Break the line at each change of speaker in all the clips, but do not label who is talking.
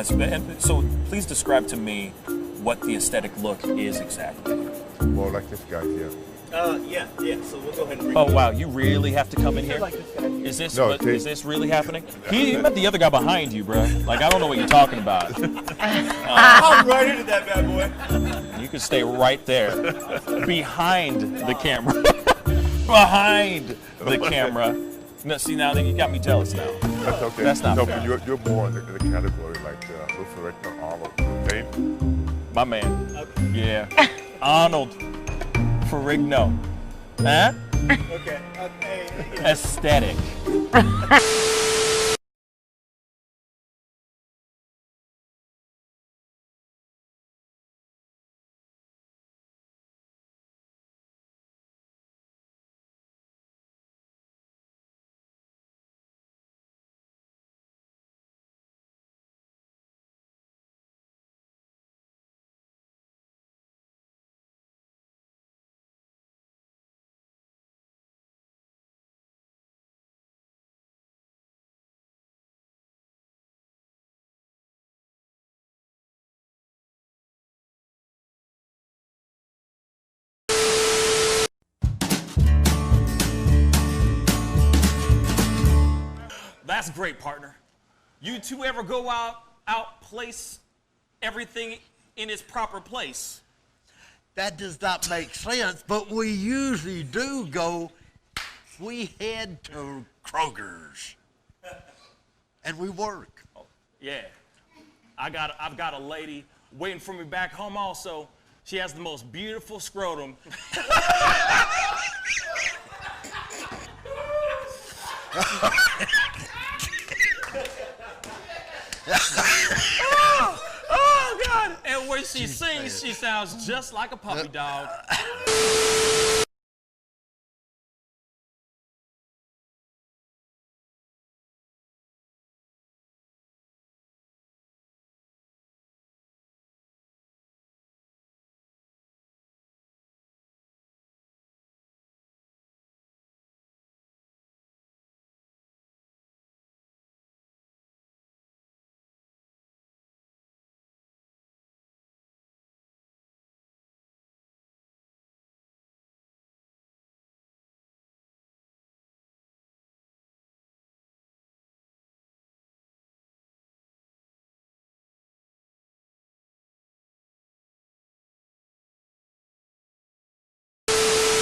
So please describe to me what the aesthetic look is exactly.
More like this guy here.
Yeah. So we'll go ahead and bring
Oh wow, you really have to come in here?
like this guy here.
Is this
No,
is this really happening? He met the other guy behind you, bro. Like I don't know what you're talking about.
I'm right into that bad boy.
You can stay right there, behind the camera, behind the camera. No, see now you got me jealous now.
That's okay.
That's not
no,
fair.
but you're more in the category like Luther Rector Arnold. Okay?
My man. Yeah. Arnold Ferrigno. Huh?
Okay.
Aesthetic. That's great, partner. You two ever go out place everything in its proper place?
That does not make sense, but we usually do go. We head to Kroger's, and we work.
Oh, yeah. I've got a lady waiting for me back home also. She has the most beautiful scrotum. Oh, God. And when she sings, she sounds just like a puppy dog.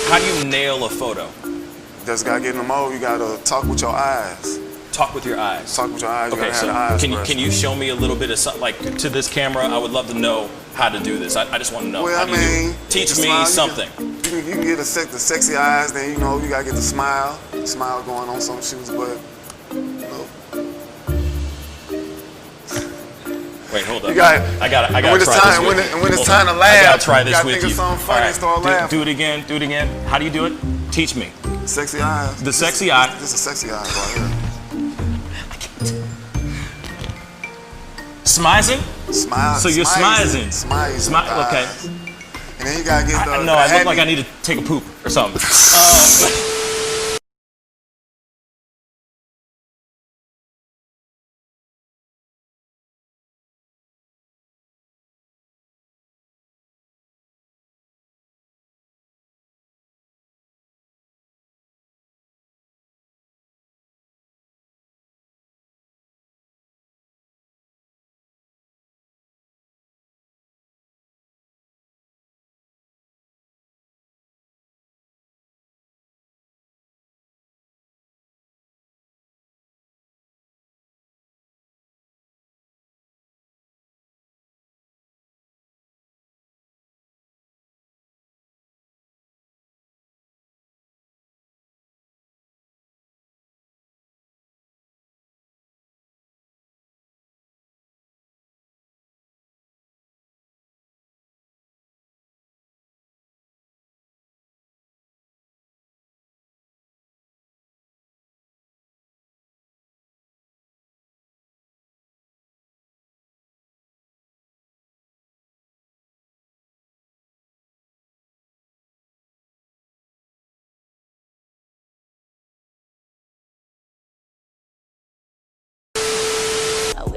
How do you nail a photo?
Just gotta get in the mode. You gotta talk with your eyes.
Talk with your eyes.
Talk with your eyes. You
Okay,
gotta
so
have the eyes.
can you show me a little bit of something, like to this camera? I would love to know how to do this. I just want to know.
Well,
How
I
do you do it?
mean,
Teach
the
me
smile,
something.
You can get the sexy eyes. Then you know you gotta get the smile going on some shoes, but.
Wait, hold up.
You got.
I gotta
when it's
try
time,
this with
when
you.
it's
Hold
time
on.
to laugh,
I gotta try this
you gotta
with
think
you.
of something funny and start laughing.
Do it again. Do it again. How do you do it? Teach me.
Sexy eyes.
The sexy eye.
This is sexy eyes right here.
Smizing?
Smile.
So you're smizing.
Smile.
Okay.
And then you gotta get the.
No, I look like I need to take a poop or something.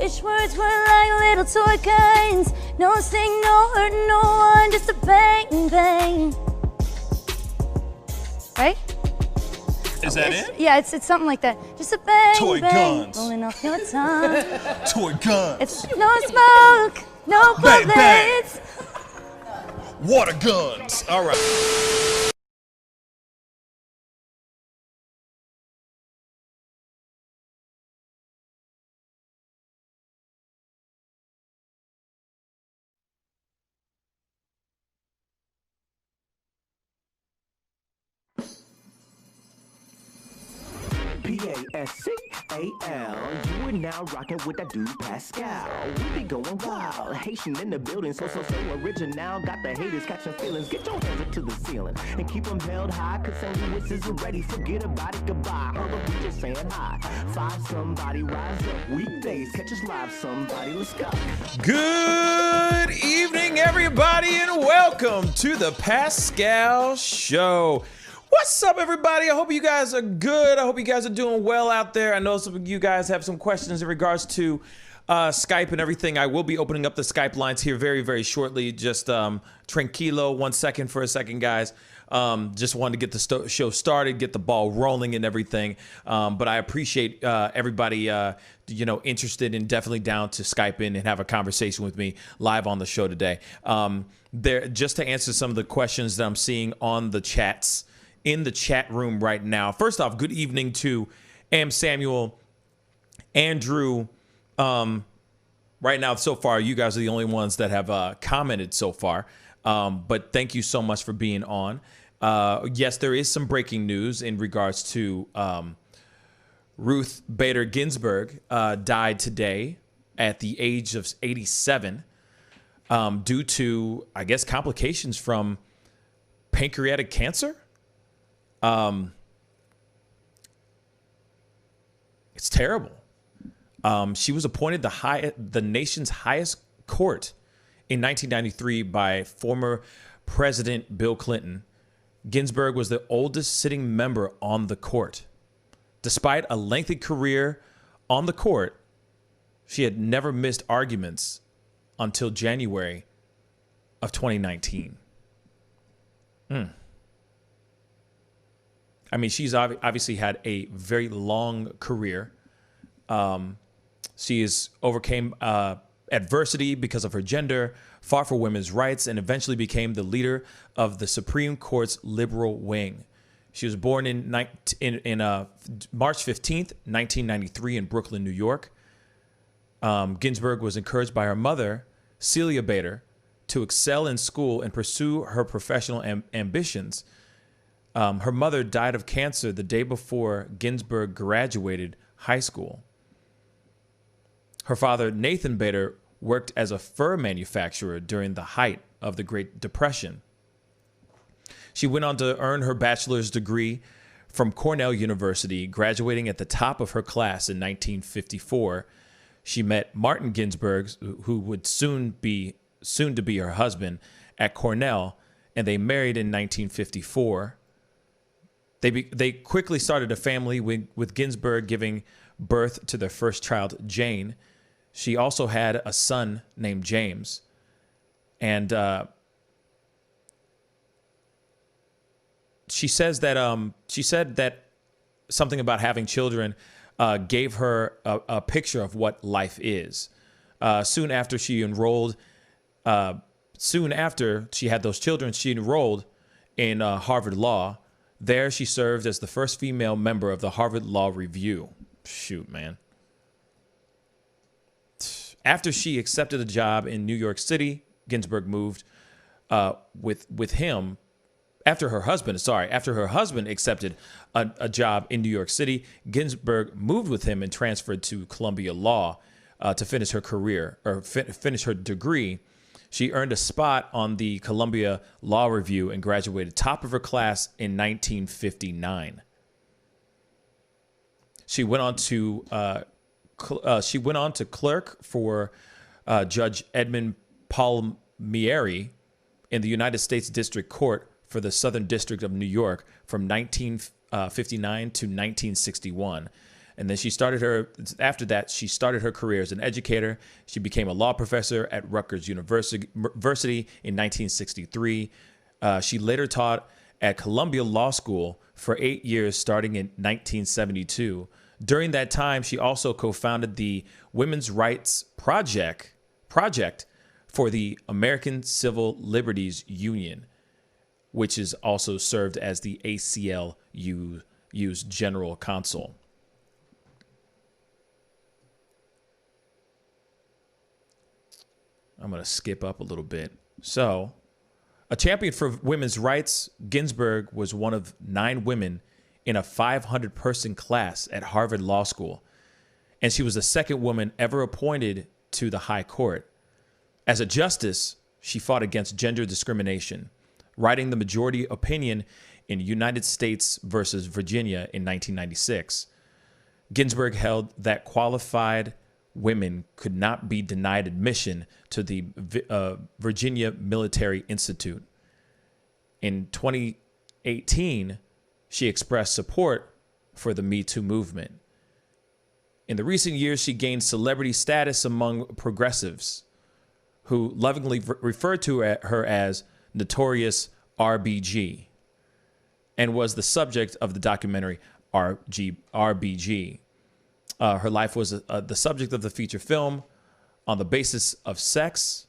Each words were like little toy guns. No sting, no hurt, no one, just a bang, bang. Right?
Is that it?
Yeah, it's something like that. Just a bang,
Toy
bang,
guns.
rolling off your tongue.
Toy guns.
It's no smoke, no
Bang, bang.
bullets.
Water guns. All right.
Pascal, you are now rocking with that dude Pascal. We be going wild, Haitian in the building, so original. Got the haters catching feelings. Get your hands up to the ceiling and keep them held high. Cause St. Louis isn't ready. Forget about it, goodbye. Hold up, we just saying hi. Five somebody, rise up. Weekdays, catch us live. Somebody, let's go.
Good evening, everybody, and welcome to the Pascal Show. What's up, everybody? I hope you guys are good. I hope you guys are doing well out there. I know some of you guys have some questions in regards to Skype and everything. I will be opening up the Skype lines here very, very shortly. Just tranquilo, 1 second for a second, guys. Just wanted to get the show started, get the ball rolling and everything. But I appreciate everybody, interested and definitely down to Skype in and have a conversation with me live on the show today. Just to answer some of the questions that I'm seeing on the chats in the chat room right now. First off, good evening to Am Samuel, Andrew. Right now, so far, you guys are the only ones that have commented so far. But thank you so much for being on. Yes, there is some breaking news in regards to Ruth Bader Ginsburg died today at the age of 87 due to, I guess, complications from pancreatic cancer. It's terrible. She was appointed the nation's highest court in 1993 by former President Bill Clinton. Ginsburg was the oldest sitting member on the court. Despite a lengthy career on the court, she had never missed arguments until January of 2019. I mean, she's obviously had a very long career. She has overcame adversity because of her gender, fought for women's rights, and eventually became the leader of the Supreme Court's liberal wing. She was born in March 15th, 1993 in Brooklyn, New York. Ginsburg was encouraged by her mother, Celia Bader, to excel in school and pursue her professional ambitions. Her mother died of cancer the day before Ginsburg graduated high school. Her father, Nathan Bader, worked as a fur manufacturer during the height of the Great Depression. She went on to earn her bachelor's degree from Cornell University, graduating at the top of her class in 1954. She met Martin Ginsburg, who would soon to be her husband, at Cornell, and they married in 1954. They quickly started a family with Ginsburg giving birth to their first child, Jane. She also had a son named James. And she said that something about having children gave her a picture of what life is. Soon after she had those children, she enrolled in Harvard Law. There, she served as the first female member of the Harvard Law Review. Shoot, man. After she accepted a job in New York City, Ginsburg moved with him. After her husband accepted a job in New York City, Ginsburg moved with him and transferred to Columbia Law to finish her career or finish her degree. She earned a spot on the Columbia Law Review and graduated top of her class in 1959. She went on to clerk for Judge Edmund Palmieri in the United States District Court for the Southern District of New York from 1959 to 1961. And then after that, she started her career as an educator. She became a law professor at Rutgers University in 1963. She later taught at Columbia Law School for 8 years, starting in 1972. During that time, she also co-founded the Women's Rights Project for the American Civil Liberties Union, which is also served as the ACLU's general counsel. I'm going to skip up a little bit. So, a champion for women's rights, Ginsburg was one of 9 women in a 500-person class at Harvard Law School, and she was the second woman ever appointed to the High Court. As a justice, she fought against gender discrimination, writing the majority opinion in United States versus Virginia in 1996. Ginsburg held that qualified women could not be denied admission to the Virginia Military Institute. In 2018, she expressed support for the Me Too movement. In the recent years, she gained celebrity status among progressives, who lovingly referred to her as Notorious RBG, and was the subject of the documentary RBG. Her life was the subject of the feature film On the Basis of Sex,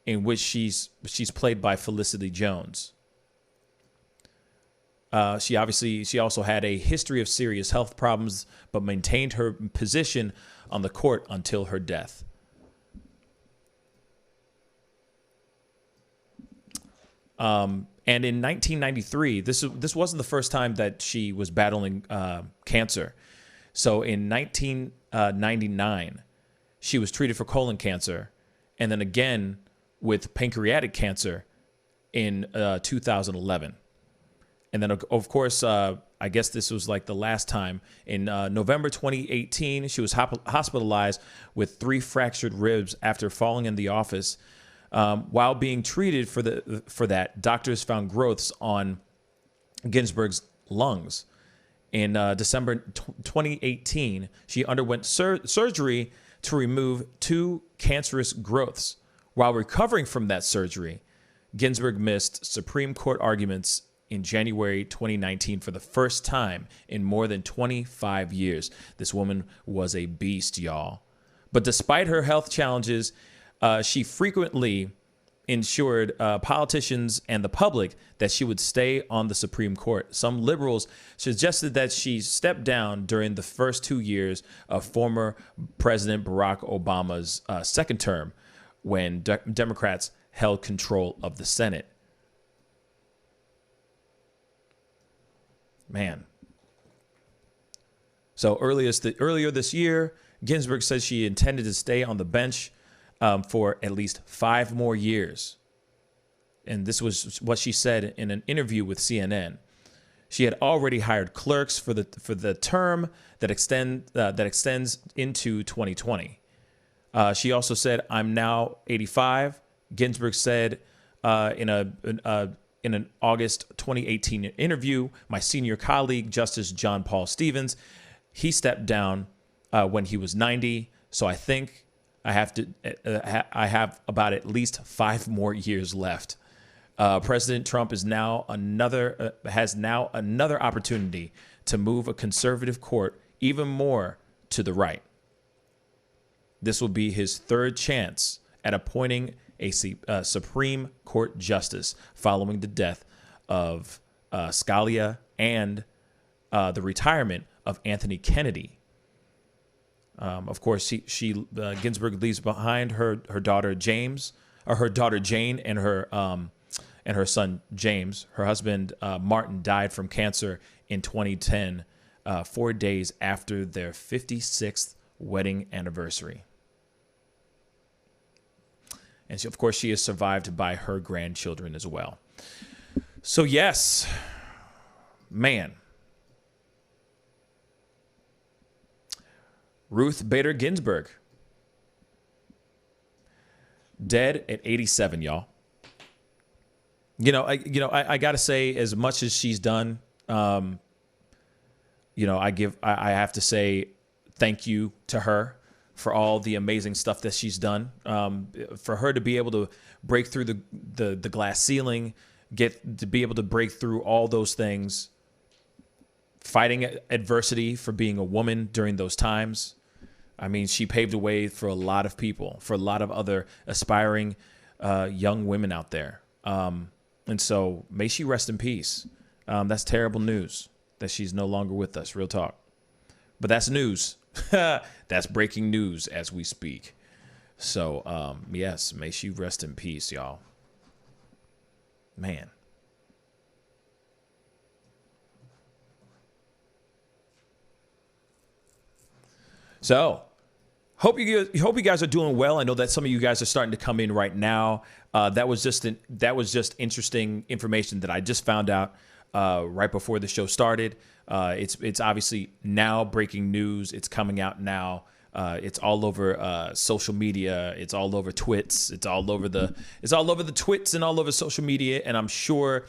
in which she's played by Felicity Jones. She also had a history of serious health problems, but maintained her position on the court until her death. And in 1993, this wasn't the first time that she was battling cancer. So in 1999, she was treated for colon cancer, and then again with pancreatic cancer in 2011. And then, of course, I guess this was like the last time. In November 2018, she was hospitalized with 3 fractured ribs after falling in the office. While being treated for that, doctors found growths on Ginsburg's lungs. In December 2018, she underwent surgery to remove 2 cancerous growths. While recovering from that surgery, Ginsburg missed Supreme Court arguments in January 2019 for the first time in more than 25 years. This woman was a beast, y'all. But despite her health challenges, she frequently ensured politicians and the public that she would stay on the Supreme Court. Some liberals suggested that she step down during the first 2 years of former President Barack Obama's second term, when Democrats held control of the Senate. Man. So earlier this year, Ginsburg said she intended to stay on the bench for at least 5 more years. And this was what she said in an interview with CNN. She had already hired clerks for the term that extends into 2020. She also said, "I'm now 85." Ginsburg said in an August 2018 interview, "My senior colleague, Justice John Paul Stevens, he stepped down when he was 90. So I think I have about at least 5 more years left." President Trump has now another opportunity to move a conservative court even more to the right. This will be his 3rd chance at appointing a Supreme Court justice following the death of Scalia and the retirement of Anthony Kennedy. Of course, Ginsburg leaves behind her daughter Jane, and her son James. Her husband Martin died from cancer in 2010, 4 days after their 56th wedding anniversary. And of course, she is survived by her grandchildren as well. So yes, man. Ruth Bader Ginsburg, dead at 87, y'all. I gotta say, as much as she's done, I have to say, thank you to her for all the amazing stuff that she's done. For her to be able to break through the glass ceiling, to be able to break through all those things, fighting adversity for being a woman during those times. I mean, she paved the way for a lot of people, for a lot of other aspiring young women out there. And so may she rest in peace. That's terrible news that she's no longer with us, real talk. But that's news. That's breaking news as we speak. So, yes, may she rest in peace, y'all. Man. So, hope you guys are doing well. I know that some of you guys are starting to come in right now. That was just interesting information that I just found out right before the show started. It's obviously now breaking news. It's coming out now. It's all over social media. It's all over twits. It's all over the twits and all over social media. And I'm sure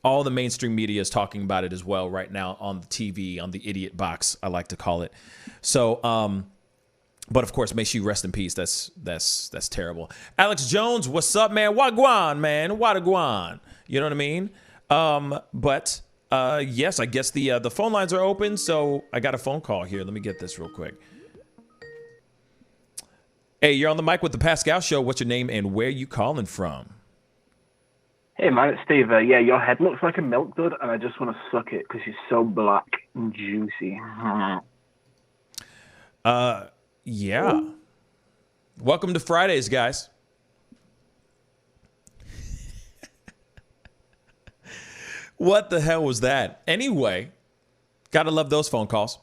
all the mainstream media is talking about it as well right now on the TV, on the idiot box, I like to call it. So, but of course, may she rest in peace. That's terrible. Alex Jones, what's up, man? Wagwan, man. Wagwan. You know what I mean? But yes, I guess the phone lines are open. So I got a phone call here. Let me get this real quick. Hey, you're on the mic with the Pascal Show. What's your name and where you calling from?
Hey man, it's Steve. Yeah, your head looks like a milk dud, and I just want to suck it because you're so black and juicy.
Yeah. Welcome to Fridays, guys. What the hell was that? Anyway, gotta love those phone calls.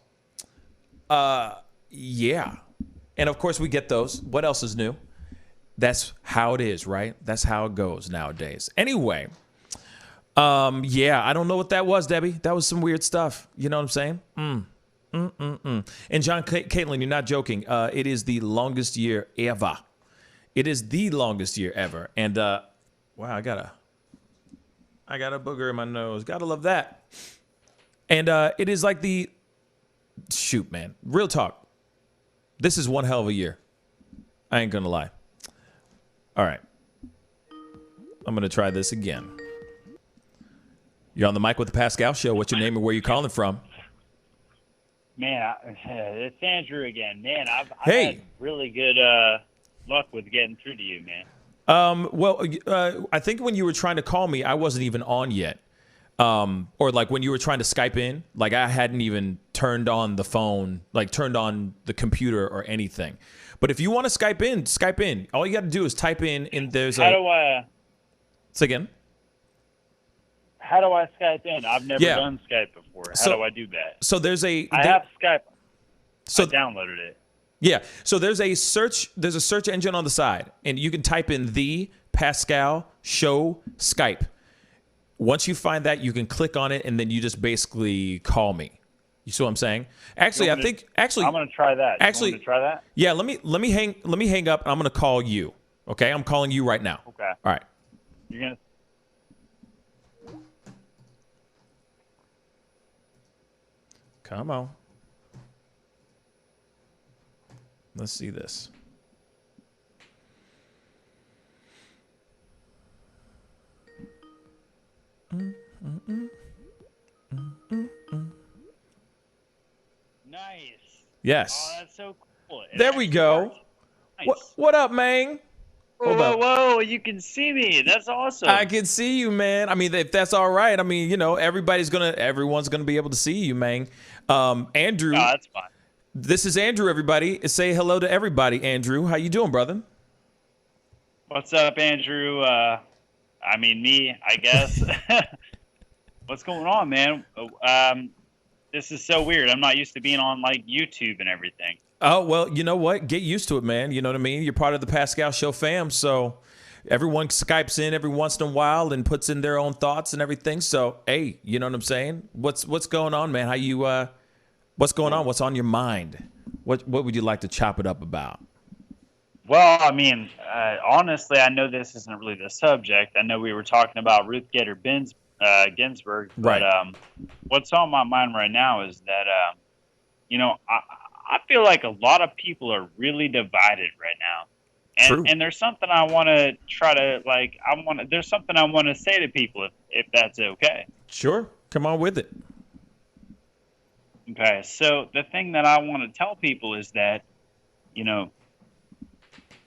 Yeah. And of course we get those. What else is new? That's how it is, right? That's how it goes nowadays. Anyway, yeah, I don't know what that was, Debbie. That was some weird stuff. You know what I'm saying? And John, Caitlin, you're not joking. It is the longest year ever. It is the longest year ever. And wow, I got a booger in my nose. Gotta love that. And it is like shoot, man. Real talk. This is one hell of a year. I ain't gonna lie. All right. I'm going to try this again. You're on the mic with the Pascal Show. What's your name and where you calling from?
Man, it's Andrew again. Man, I've
had
really good luck with getting through to you, man.
Well, I think when you were trying to call me, I wasn't even on yet. Or like when you were trying to Skype in, like I hadn't even turned on the phone, like turned on the computer or anything. But if you want to Skype in. All you got to do is type in, and there's
How do I?
Say again.
How do I Skype in? I've never done Skype before. How do I do that?
So there's I
have Skype. So I downloaded it.
Yeah. So there's a search engine on the side, and you can type in the Pascal Show Skype. Once you find that, you can click on it, and then you just basically call me. You see what I'm saying? Actually, I'm going to
try that.
Actually,
you want me to try that?
Yeah. Let me hang up. And I'm going to call you. Okay. I'm calling you right now.
Okay.
All right.
You're gonna.
Come on. Let's see this.
Nice.
Yes.
Oh, that's so cool.
There we go.
Nice.
What up, man?
Whoa, you can see me. That's awesome.
I can see you, man. I mean, if that's all right. I mean, everyone's gonna be able to see you, man. Andrew.
No, that's fine.
This is Andrew, everybody. Say hello to everybody, Andrew. How you doing, brother?
What's up, Andrew? I mean, me, I guess. What's going on, man? This is so weird. I'm not used to being on, like, YouTube and everything.
Oh, well, you know what? Get used to it, man. You know what I mean? You're part of the Pascal Show fam, so everyone Skypes in every once in a while and puts in their own thoughts and everything. So, hey, you know what I'm saying? What's going on, man? How you what's going on? What's on your mind? What would you like to chop it up about?
Well, I mean, honestly, I know this isn't really the subject. I know we were talking about Ruth Bader Ginsburg, but
right.
What's on my mind right now is that, I feel like a lot of people are really divided right now.
True.
And there's something I want to try to there's something I want to say to people if that's okay.
Sure. Come on with it.
Okay. So the thing that I want to tell people is that,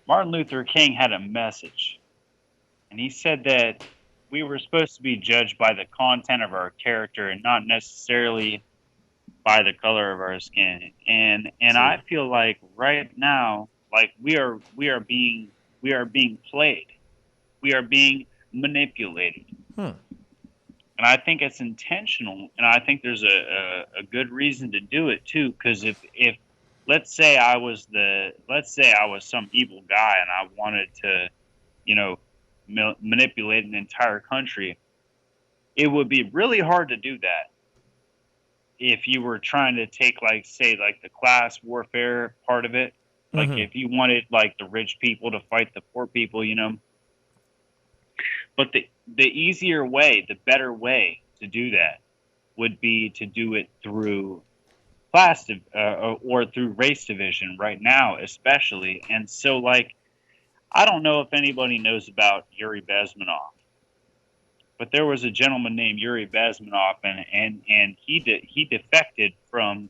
Martin Luther King had a message, and he said that we were supposed to be judged by the content of our character and not necessarily by the color of our skin. And I feel like right now, like we are being played. We are being manipulated. And I think it's intentional, and I think there's a good reason to do it too, because if let's say I was some evil guy and I wanted to, manipulate an entire country, it would be really hard to do that if you were trying to take, the class warfare part of it. Like, if you wanted, the rich people to fight the poor people, But the easier way, the better way to do that would be to do it through class or through race division right now, especially. And so, I don't know if anybody knows about Yuri Bezmenov, but there was a gentleman named Yuri Bezmenov, and he defected from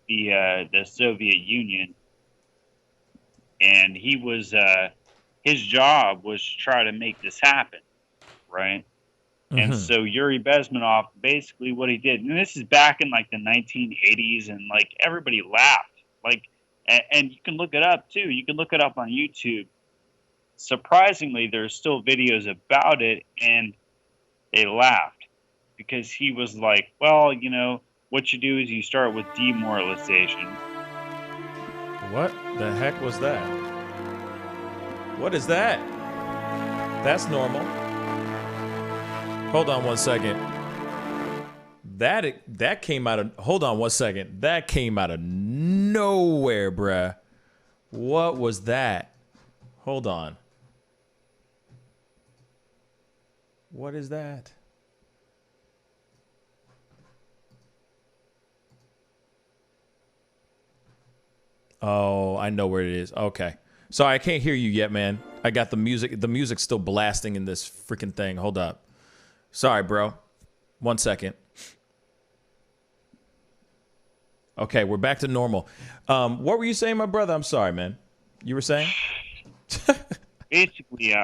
the Soviet Union, and he was his job was to try to make this happen, right? And so Yuri Bezmenov, basically what he did, and this is back in the 1980s, and everybody laughed, and you can look it up too. You can look it up on YouTube. Surprisingly, there's still videos about it, and they laughed because he was like, well, what you do is you start with demoralization.
What the heck was that? What is that? That's normal. Hold on one second. That came out of... Hold on one second. That came out of nowhere, bruh. What was that? Hold on. What is that? Oh, I know where it is. Okay. Sorry, I can't hear you yet, man. I got the music. The music's still blasting in this freaking thing. Hold up. Sorry, bro. 1 second. Okay, we're back to normal. What were you saying, my brother? I'm sorry, man. You were saying?
Basically,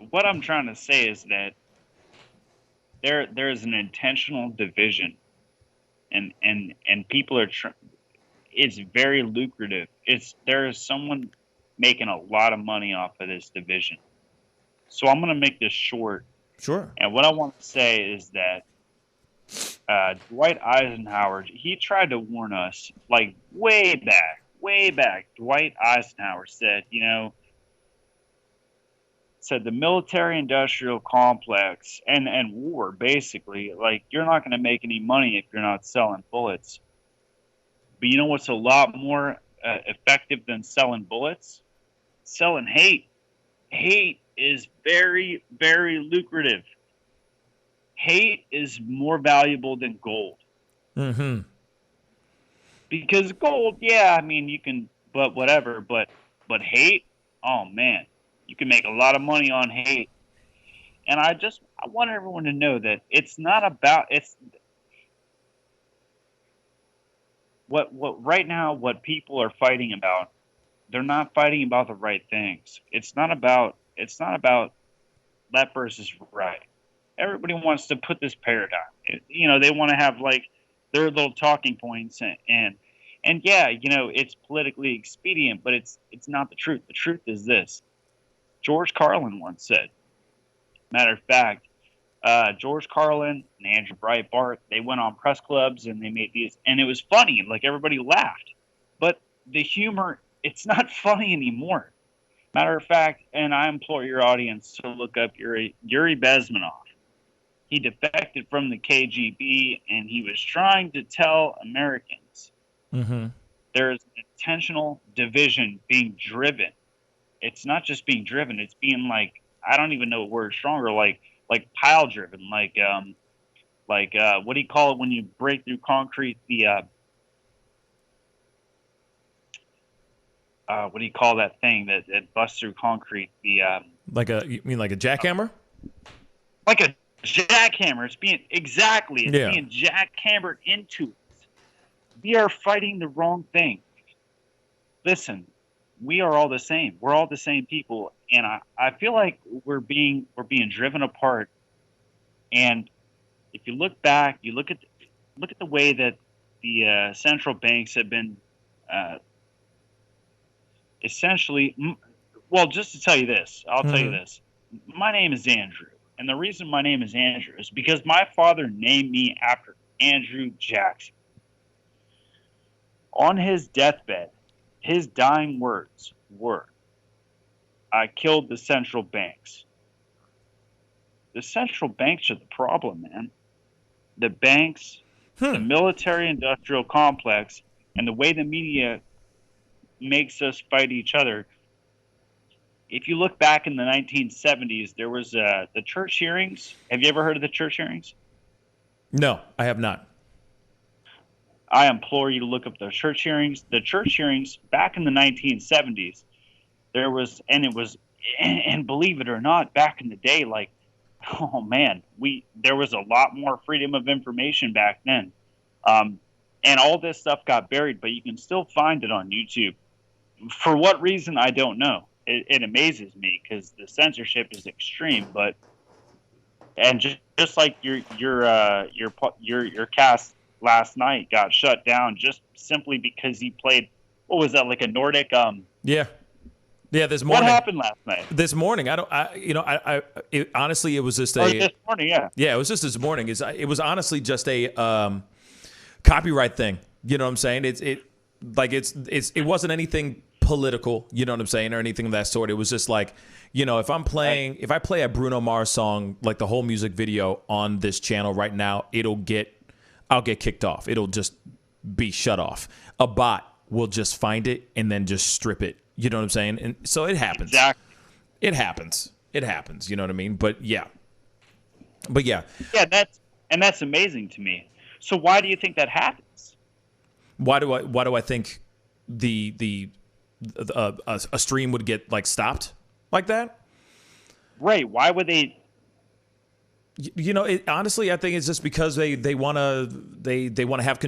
what I'm trying to say is that there's an intentional division, and people are it's very lucrative. There is someone making a lot of money off of this division. So I'm going to make this short.
Sure.
And what I want to say is that Dwight Eisenhower, he tried to warn us way back. Dwight Eisenhower said, the military-industrial complex and war, basically, you're not going to make any money if you're not selling bullets. But you know what's a lot more effective than selling bullets? Selling hate. Hate is very, very lucrative. Hate is more valuable than gold. Because gold, yeah, I mean, you can, but whatever. But hate, oh man, you can make a lot of money on hate. And I want everyone to know that it's not about what right now what people are fighting about. They're not fighting about the right things. It's not about left versus right. Everybody wants to put this paradigm. They want to have their little talking points and yeah, it's politically expedient, but it's not the truth. The truth is this. George Carlin once said. Matter of fact, George Carlin and Andrew Breitbart, they went on press clubs and they made these, and it was funny. Everybody laughed, but the humor, it's not funny anymore. Matter of fact, and I implore your audience to look up Yuri Bezmenov. He defected from the KGB, and he was trying to tell Americans there is an intentional division being driven. It's not just being driven; it's being I don't even know a word stronger, like pile driven, what do you call it when you break through concrete? what do you call that thing that busts through concrete?
You mean like a jackhammer?
Like a jackhammer. It's being being jackhammered into us. We are fighting the wrong thing. Listen, we are all the same. We're all the same people, and I feel like we're being driven apart. And if you look back, you look at the way that the central banks have been essentially. Well, just to tell you this, I'll tell you this. My name is Andrew, and the reason my name is Andrew is because my father named me after Andrew Jackson. On his deathbed, his dying words were, "I killed the central banks." The central banks are the problem, man. The banks, the military-industrial complex, and the way the media makes us fight each other. If you look back in the 1970s, there was the church hearings. Have you ever heard of the church hearings?
No, I have not.
I implore you to look up the church hearings. The church hearings back in the 1970s, there was, and believe it or not, back in the day, like, oh man, there was a lot more freedom of information back then. And all this stuff got buried, but you can still find it on YouTube. For what reason, I don't know. It amazes me because the censorship is extreme. And just like your cast last night got shut down just simply because he played, what was that, like a Nordic?
Yeah. This morning.
What happened last night?
This morning, honestly, it was just a.
This morning, yeah.
Yeah, it was just this morning. It was honestly just a copyright thing. You know what I'm saying? It wasn't anything political. You know what I'm saying, or anything of that sort. It was just like, if I play a Bruno Mars song, like the whole music video on this channel right now, I'll get kicked off. It'll just be shut off. A bot will just find it and then just strip it. You know what I'm saying? And so it happens.
Exactly.
It happens. You know what I mean? But yeah.
Yeah, that's amazing to me. So why do you think that happens?
Why do I think a stream would get like stopped like that?
Right. Why would they?
Honestly, I think it's just because they want to have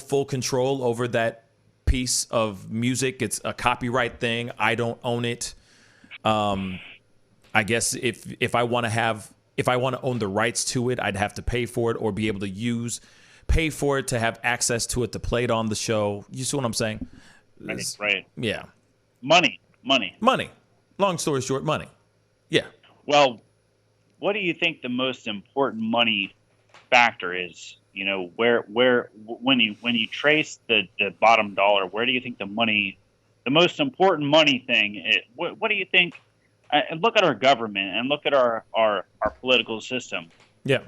full control over that piece of music. It's a copyright thing. I don't own it. I guess if I want to own the rights to it, I'd have to pay for it or be able to pay for it to have access to it to play it on the show. You see what I'm saying?
Right.
Yeah.
Money.
Long story short, money. Yeah.
Well, what do you think the most important money factor is? Where when you trace the bottom dollar, where do you think the most important money thing is? What do you think? And look at our government and look at our political system.
Yeah.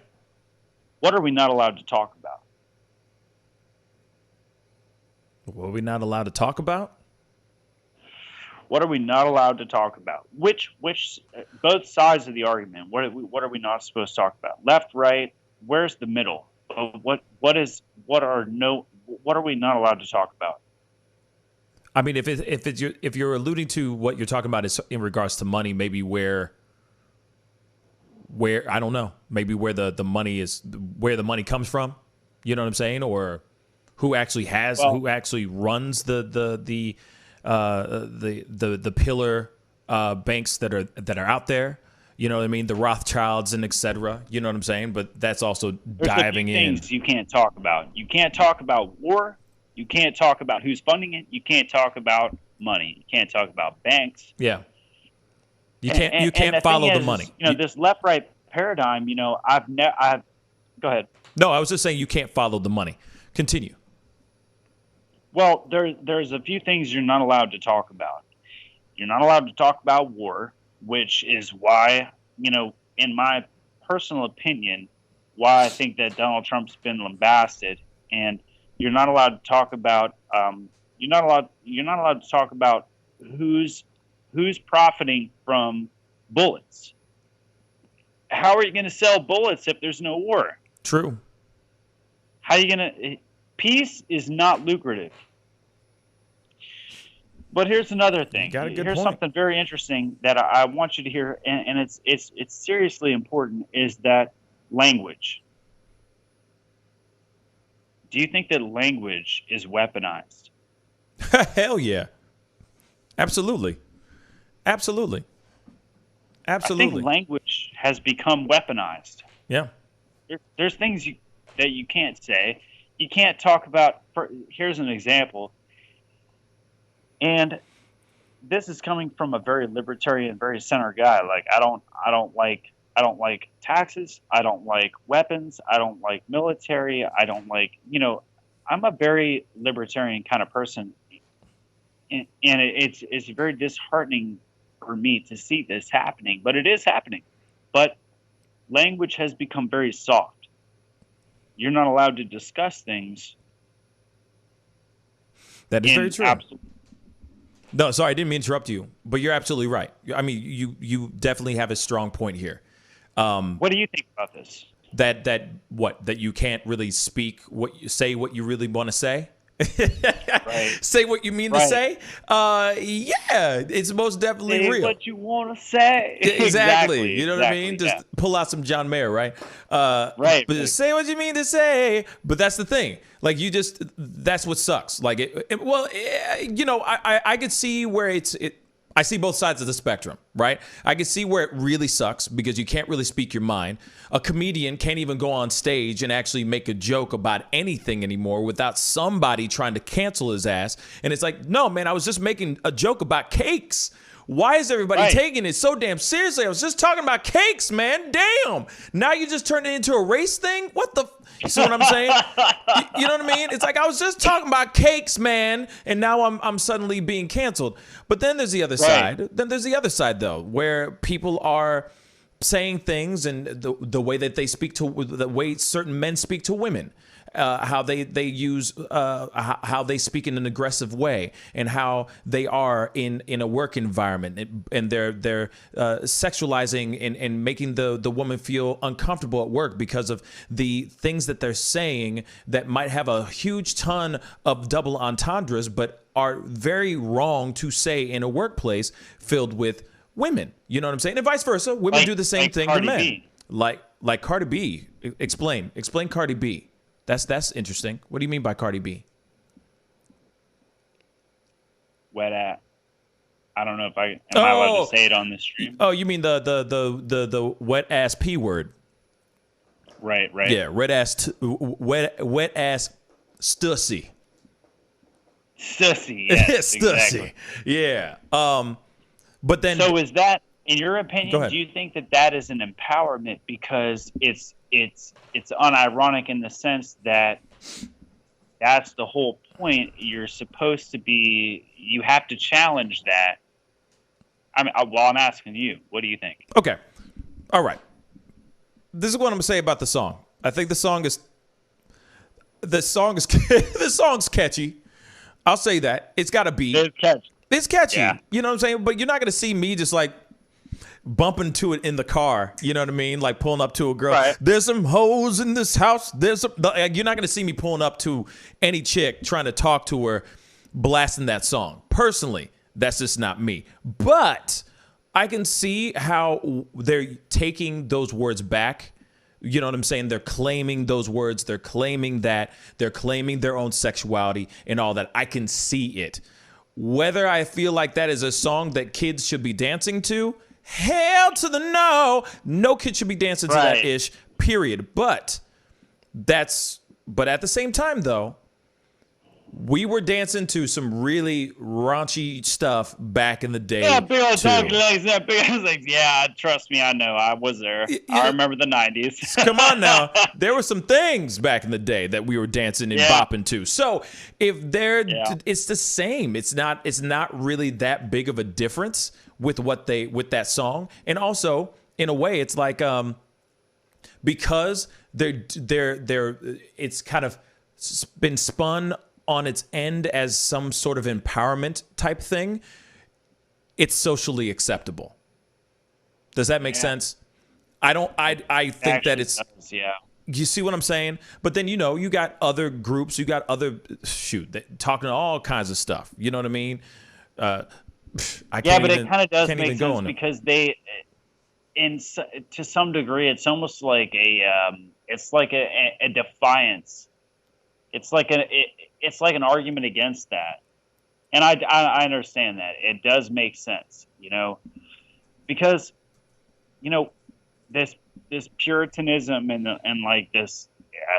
What are we not allowed to talk about?
What are we not allowed to talk about?
What are we not allowed to talk about? Which both sides of the argument. What are we not supposed to talk about? Left, right. Where's the middle? What are we not allowed to talk about?
I mean, if you're alluding to what you're talking about is in regards to money, maybe where I don't know, maybe where the money is, where the money comes from. You know what I'm saying? Or who actually runs the pillar banks that are out there. You know what I mean? The Rothschilds and et cetera. You know what I'm saying? But that's also diving in.
Things you can't talk about. You can't talk about war. You can't talk about who's funding it. You can't talk about money. You can't talk about banks.
Yeah. You can't follow the money.
This left-right paradigm. Go ahead.
No, I was just saying you can't follow the money. Continue.
Well, there's a few things you're not allowed to talk about. You're not allowed to talk about war, which is why, in my personal opinion, why I think that Donald Trump's been lambasted. And you're not allowed to talk about you're not allowed to talk about who's profiting from bullets. How are you going to sell bullets if there's no war?
True.
How are you going to? Peace is not lucrative. But here's another thing.
Got a good
here's
point.
something very interesting that I want you to hear, and it's seriously important. Is that language? Do you think that language is weaponized?
Hell yeah. Absolutely. Absolutely.
I
Absolutely.
think language has become weaponized.
Yeah.
There's things that you can't say. You can't talk about. Here's an example. And this is coming from a very libertarian, very center guy. Like I don't like taxes. I don't like weapons. I don't like military. I don't like, I'm a very libertarian kind of person. And it's very disheartening for me to see this happening, but it is happening. But language has become very soft. You're not allowed to discuss things.
That is very true. No, sorry, I didn't mean to interrupt you, but you're absolutely right. I mean, you definitely have a strong point here.
What do you think about this?
That you can't really say what you really want to say?
Right.
Say what you mean to say? Yeah, it's most definitely
say
real.
What you want to say?
Exactly. You know what I mean? Just pull out some John Mayer, right?
Right.
But just say what you mean to say. But that's the thing. Like that's what sucks. Like I could see where I see both sides of the spectrum, right? I can see where it really sucks because you can't really speak your mind. A comedian can't even go on stage and actually make a joke about anything anymore without somebody trying to cancel his ass. And it's like, no, man, I was just making a joke about cakes. Why is everybody taking it so damn seriously? I was just talking about cakes, man. Damn. Now you just turned it into a race thing? What the... You see what I'm saying? You know what I mean? It's like I was just talking about cakes, man, and now I'm suddenly being canceled. But then there's the other side. Then there's the other side, though, where people are saying things and the way that they speak to the way certain men speak to women. How they use how they speak in an aggressive way, and how they are in a work environment, and they're sexualizing and making the woman feel uncomfortable at work because of the things that they're saying that might have a huge ton of double entendres, but are very wrong to say in a workplace filled with women. You know what I'm saying? And vice versa, women do the same thing to men.
B.
Like Cardi B. Explain Cardi B. That's interesting. What do you mean by Cardi B?
Wet ass. I don't know if am I allowed to say it on this stream?
Oh, you mean the wet ass P word?
Right.
Yeah, wet ass stussy.
Stussy, yes,
stussy.
Exactly.
Yeah. But then,
so is that, in your
Go
opinion,
ahead.
do you think that is an empowerment because it's unironic in the sense that that's the whole point? You're supposed to be, you have to challenge that. I mean, I'm asking you, what do you think?
okay, all right. This is what I'm gonna say about the song. I think the song is the song's catchy. I'll say that it's got a beat. It's catchy.
Yeah.
You know what I'm saying? But you're not gonna see me just like bumping to it in the car, you know what I mean? Like pulling up to a girl.
Right.
There's some hoes in this house. You're not going to see me pulling up to any chick trying to talk to her, blasting that song. Personally, that's just not me. But I can see how they're taking those words back. You know what I'm saying? They're claiming those words. They're claiming that. They're claiming their own sexuality and all that. I can see it. Whether I feel like that is a song that kids should be dancing to, hell to the no. No kid should be dancing to that ish, period. But at the same time, though, we were dancing to some really raunchy stuff back in the day.
Yeah, big old talking legs, that big old legs. Yeah, trust me, I know. I was there. I remember the 90s.
Come on now. There were some things back in the day that we were dancing and bopping to. So if it's the same. It's not really that big of a difference with that song. And also, in a way, it's like because it's kind of been spun on its end as some sort of empowerment type thing, it's socially acceptable. Does that make sense? I think that it's
does, yeah.
You see what I'm saying? But then, you got other groups, you got other talking all kinds of stuff. You know what I mean? I
Yeah,
can't
but
even,
it kind of does
can't
make
even go
sense
on them.
because they, to some degree, it's almost like it's like a defiance. It's like it's like an argument against that, and I understand that. It does make sense, because this Puritanism and like this.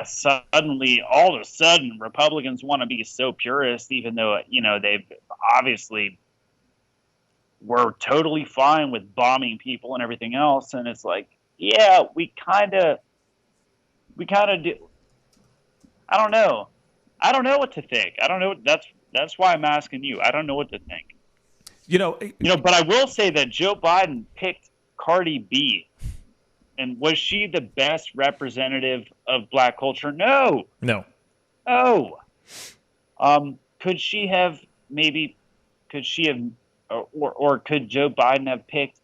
Suddenly, all of a sudden, Republicans want to be so purist, even though they've obviously were totally fine with bombing people and everything else. And it's like, yeah, we kind of do. I don't know. I don't know what to think. I don't know. That's why I'm asking you. I don't know what to think. But I will say that Joe Biden picked Cardi B. And was she the best representative of black culture? No. Oh. Could she have or could Joe Biden have picked?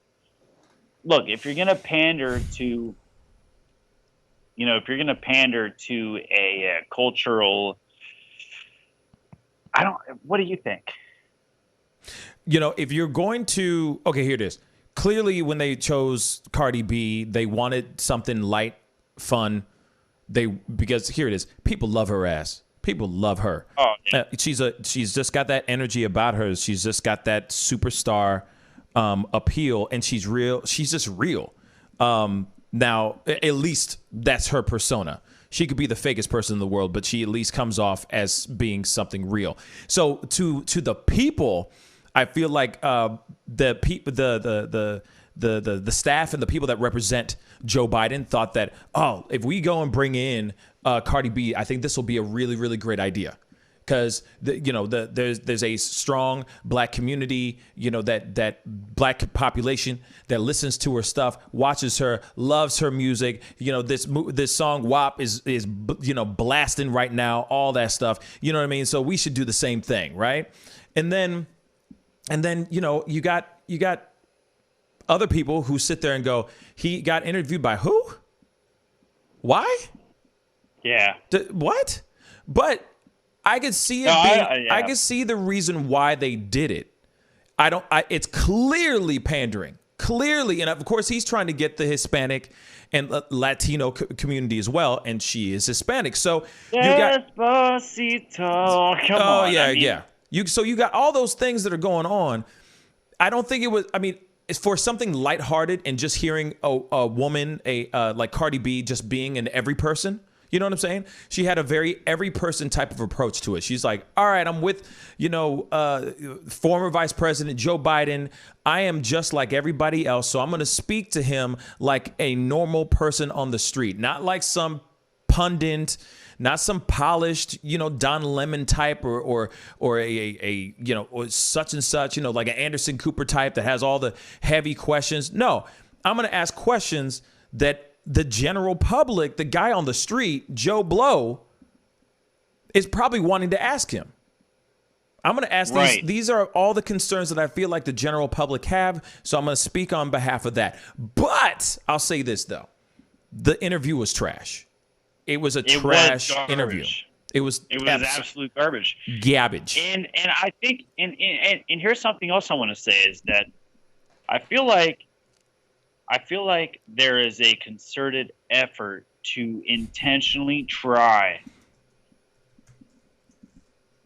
Look, if you're going to pander to, a cultural, what do you think?
If you're going to, okay, here it is. Clearly, when they chose Cardi B, they wanted something light, fun. Because here it is, people love her ass. People love her.
Oh, yeah.
She's just got that energy about her. She's just got that superstar appeal, and she's real. She's just real. Now, at least that's her persona. She could be the fakest person in the world, but she at least comes off as being something real. So to the people, I feel like the staff and the people that represent Joe Biden thought that, if we go and bring in Cardi B, I think this will be a really, really great idea. Because there's a strong black community, that black population that listens to her stuff, watches her, loves her music. This song WAP is blasting right now, all that stuff. You know what I mean? So we should do the same thing, right? And then you got other people who sit there and go, he got interviewed by who? Why?
Yeah.
What? But I could see it I could see the reason why they did it. It's clearly pandering. Clearly, and of course he's trying to get the Hispanic and Latino community as well, and she is Hispanic. So
Despacito. Come on.
Yeah. You got all those things that are going on. I don't think it was. I mean, it's for something lighthearted and just hearing a woman, like Cardi B, just being an every person. You know what I'm saying? She had a very every person type of approach to it. She's like, all right, I'm with, former Vice President Joe Biden. I am just like everybody else. So I'm going to speak to him like a normal person on the street, not like some pundit, not some polished, Don Lemon type or a or such and such, like an Anderson Cooper type that has all the heavy questions. No, I'm going to ask questions that the general public, the guy on the street, Joe Blow, is probably wanting to ask him. I'm going to ask these are all the concerns that I feel like the general public have. So I'm going to speak on behalf of that. But I'll say this, though. The interview was trash. It was a trash interview. It was
absolute garbage.
Garbage.
And I think and here's something else I want to say is that I feel like there is a concerted effort to intentionally try.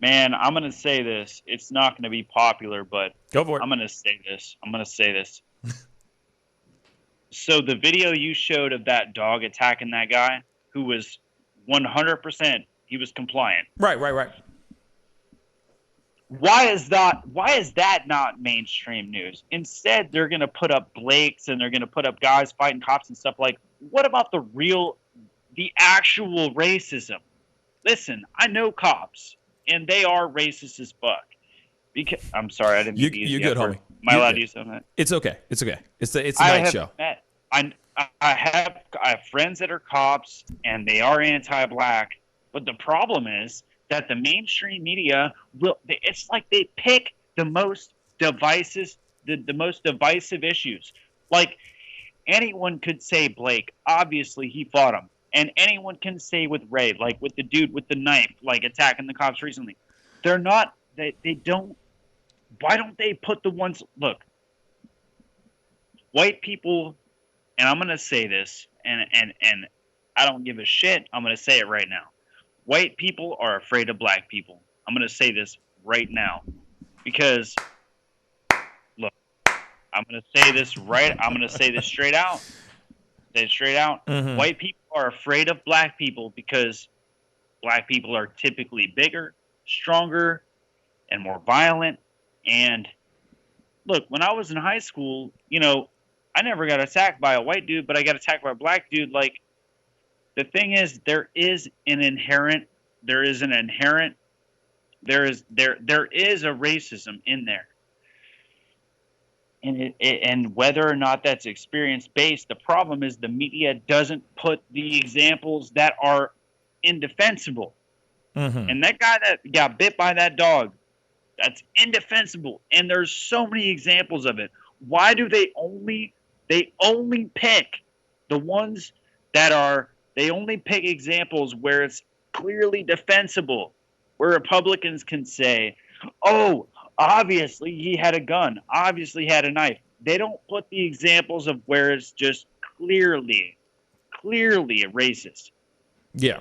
Man, I'm going to say this. It's not going to be popular, but
go for it.
I'm going to say this. So the video you showed of that dog attacking that guy who was 100%, he was compliant.
Right.
Why is that not mainstream news? Instead, they're going to put up Blakes and they're going to put up guys fighting cops and stuff like, what about the actual racism? Listen, I know cops and they are racist as fuck. I'm sorry, I didn't mean to use
you're good, homie.
Am I allowed to use that?
It's okay. It's a night show.
I have friends that are cops and they are anti-black, but the problem is that the mainstream media it's like they pick the most divisive issues. Like anyone could say Blake, obviously he fought him. And anyone can say with Ray, like with the dude with the knife, like attacking the cops recently. They why don't they put the ones, look, white people, and I'm going to say this, and I don't give a shit. I'm going to say it right now. White people are afraid of black people. I'm going to say this right now because, look, I'm going to say this right. I'm going to say this straight out. Say it straight out.
Mm-hmm.
White people are afraid of black people because black people are typically bigger, stronger, and more violent. And look, when I was in high school, you know, I never got attacked by a white dude, but I got attacked by a black dude. Like, the thing is, there is a racism in there. And whether or not that's experience based, the problem is the media doesn't put the examples that are indefensible.
Mm-hmm.
And that guy that got bit by that dog, that's indefensible. And there's so many examples of it. Why do they only pick the ones that are, they only pick examples where it's clearly defensible, where Republicans can say, oh, obviously he had a gun, obviously he had a knife. They don't put the examples of where it's just clearly racist.
Yeah.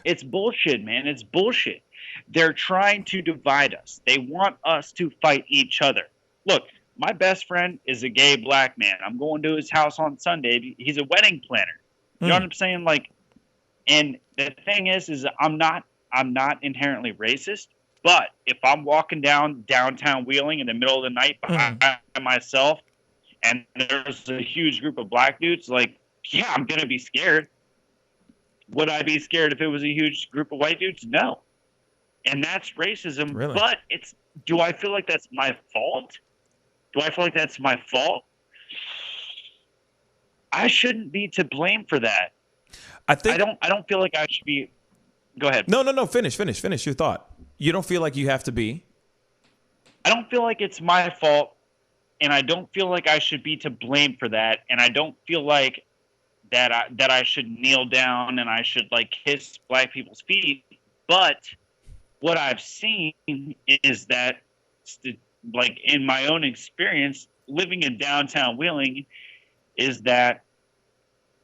It's bullshit, man. It's bullshit. They're trying to divide us. They want us to fight each other. Look, my best friend is a gay black man. I'm going to his house on Sunday. He's a wedding planner. You know what I'm saying? Like, and the thing is I'm not inherently racist, but if I'm walking down downtown Wheeling in the middle of the night by myself and there's a huge group of black dudes, like, yeah, I'm going to be scared. Would I be scared if it was a huge group of white dudes? No. And that's racism.
Really?
But do I feel like that's my fault? I shouldn't be to blame for that. I don't feel like I should be. Go ahead.
No. Finish your thought. You don't feel like you have to be?
I don't feel like it's my fault, and I don't feel like I should be to blame for that, and I don't feel like that I should kneel down and I should like kiss black people's feet. But what I've seen is that, like, in my own experience living in downtown Wheeling, is that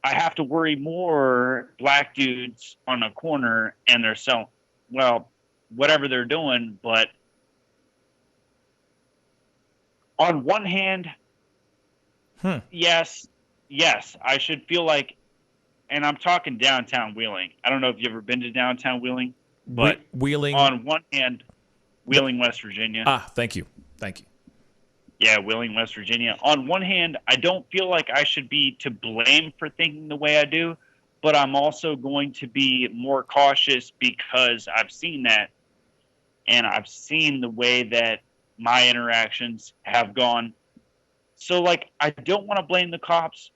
I have to worry more black dudes on a corner and they're selling, well, whatever they're doing. But on one hand, yes, I should feel like, and I'm talking downtown Wheeling. I don't know if you've ever been to downtown Wheeling, but
Wheeling.
On one hand, Wheeling, West Virginia.
Thank you.
Yeah, Wheeling, West Virginia. On one hand, I don't feel like I should be to blame for thinking the way I do, but I'm also going to be more cautious because I've seen that, and I've seen the way that my interactions have gone. So, like, I don't want to blame the cops,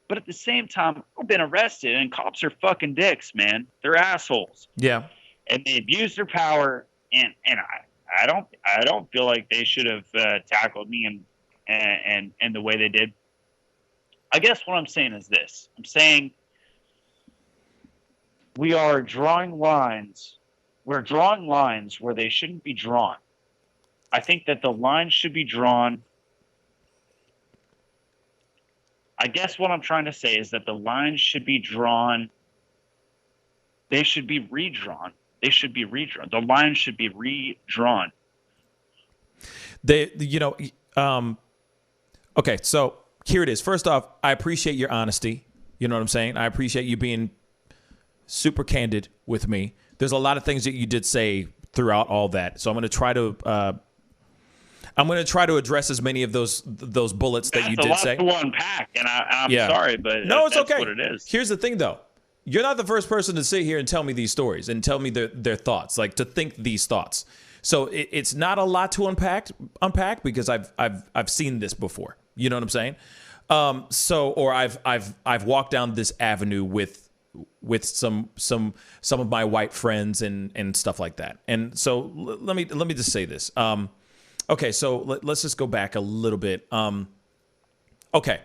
but at the same time, I've been arrested, and cops are fucking dicks, man. They're assholes.
Yeah.
And they abuse their power, and I don't feel like they should have tackled me and the way they did. I guess what I'm saying is this. I'm saying we are drawing lines. We're drawing lines where they shouldn't be drawn. I think that the line should be drawn. I guess what I'm trying to say is that the lines should be drawn. They should be redrawn. The lines should be redrawn.
Okay, so here it is. First off, I appreciate your honesty. You know what I'm saying? I appreciate you being super candid with me. There's a lot of things that you did say throughout all that. So I'm going to try to address as many of those bullets that you did say.
That's a lot to unpack, and I'm sorry, but
no, it's
that's
okay.
What it is.
Here's the thing, though. You're not the first person to sit here and tell me these stories and tell me their thoughts, like to think these thoughts. So it's not a lot to unpack because I've seen this before. You know what I'm saying? Or I've walked down this avenue with some of my white friends and stuff like that. And so let me just say this. Okay, so let's just go back a little bit. Okay.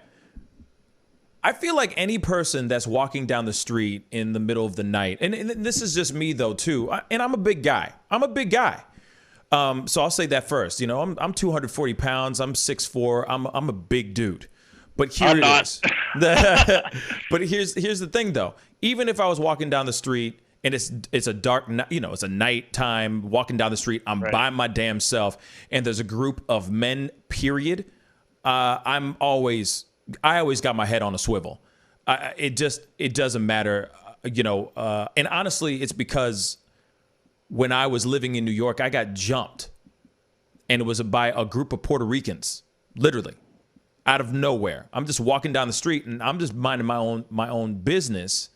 I feel like any person that's walking down the street in the middle of the night, and this is just me though too, and I'm a big guy. So I'll say that first. You know, I'm 240 pounds. I'm 6'4". I'm a big dude. But here it is. But here's the thing, though. Even if I was walking down the street and it's a dark, it's a nighttime, walking down the street, I'm by my damn self, and there's a group of men, period, I always got my head on a swivel. It doesn't matter, and honestly, it's because when I was living in New York, I got jumped, and it was by a group of Puerto Ricans, literally, out of nowhere. I'm just walking down the street, and I'm just minding my own business,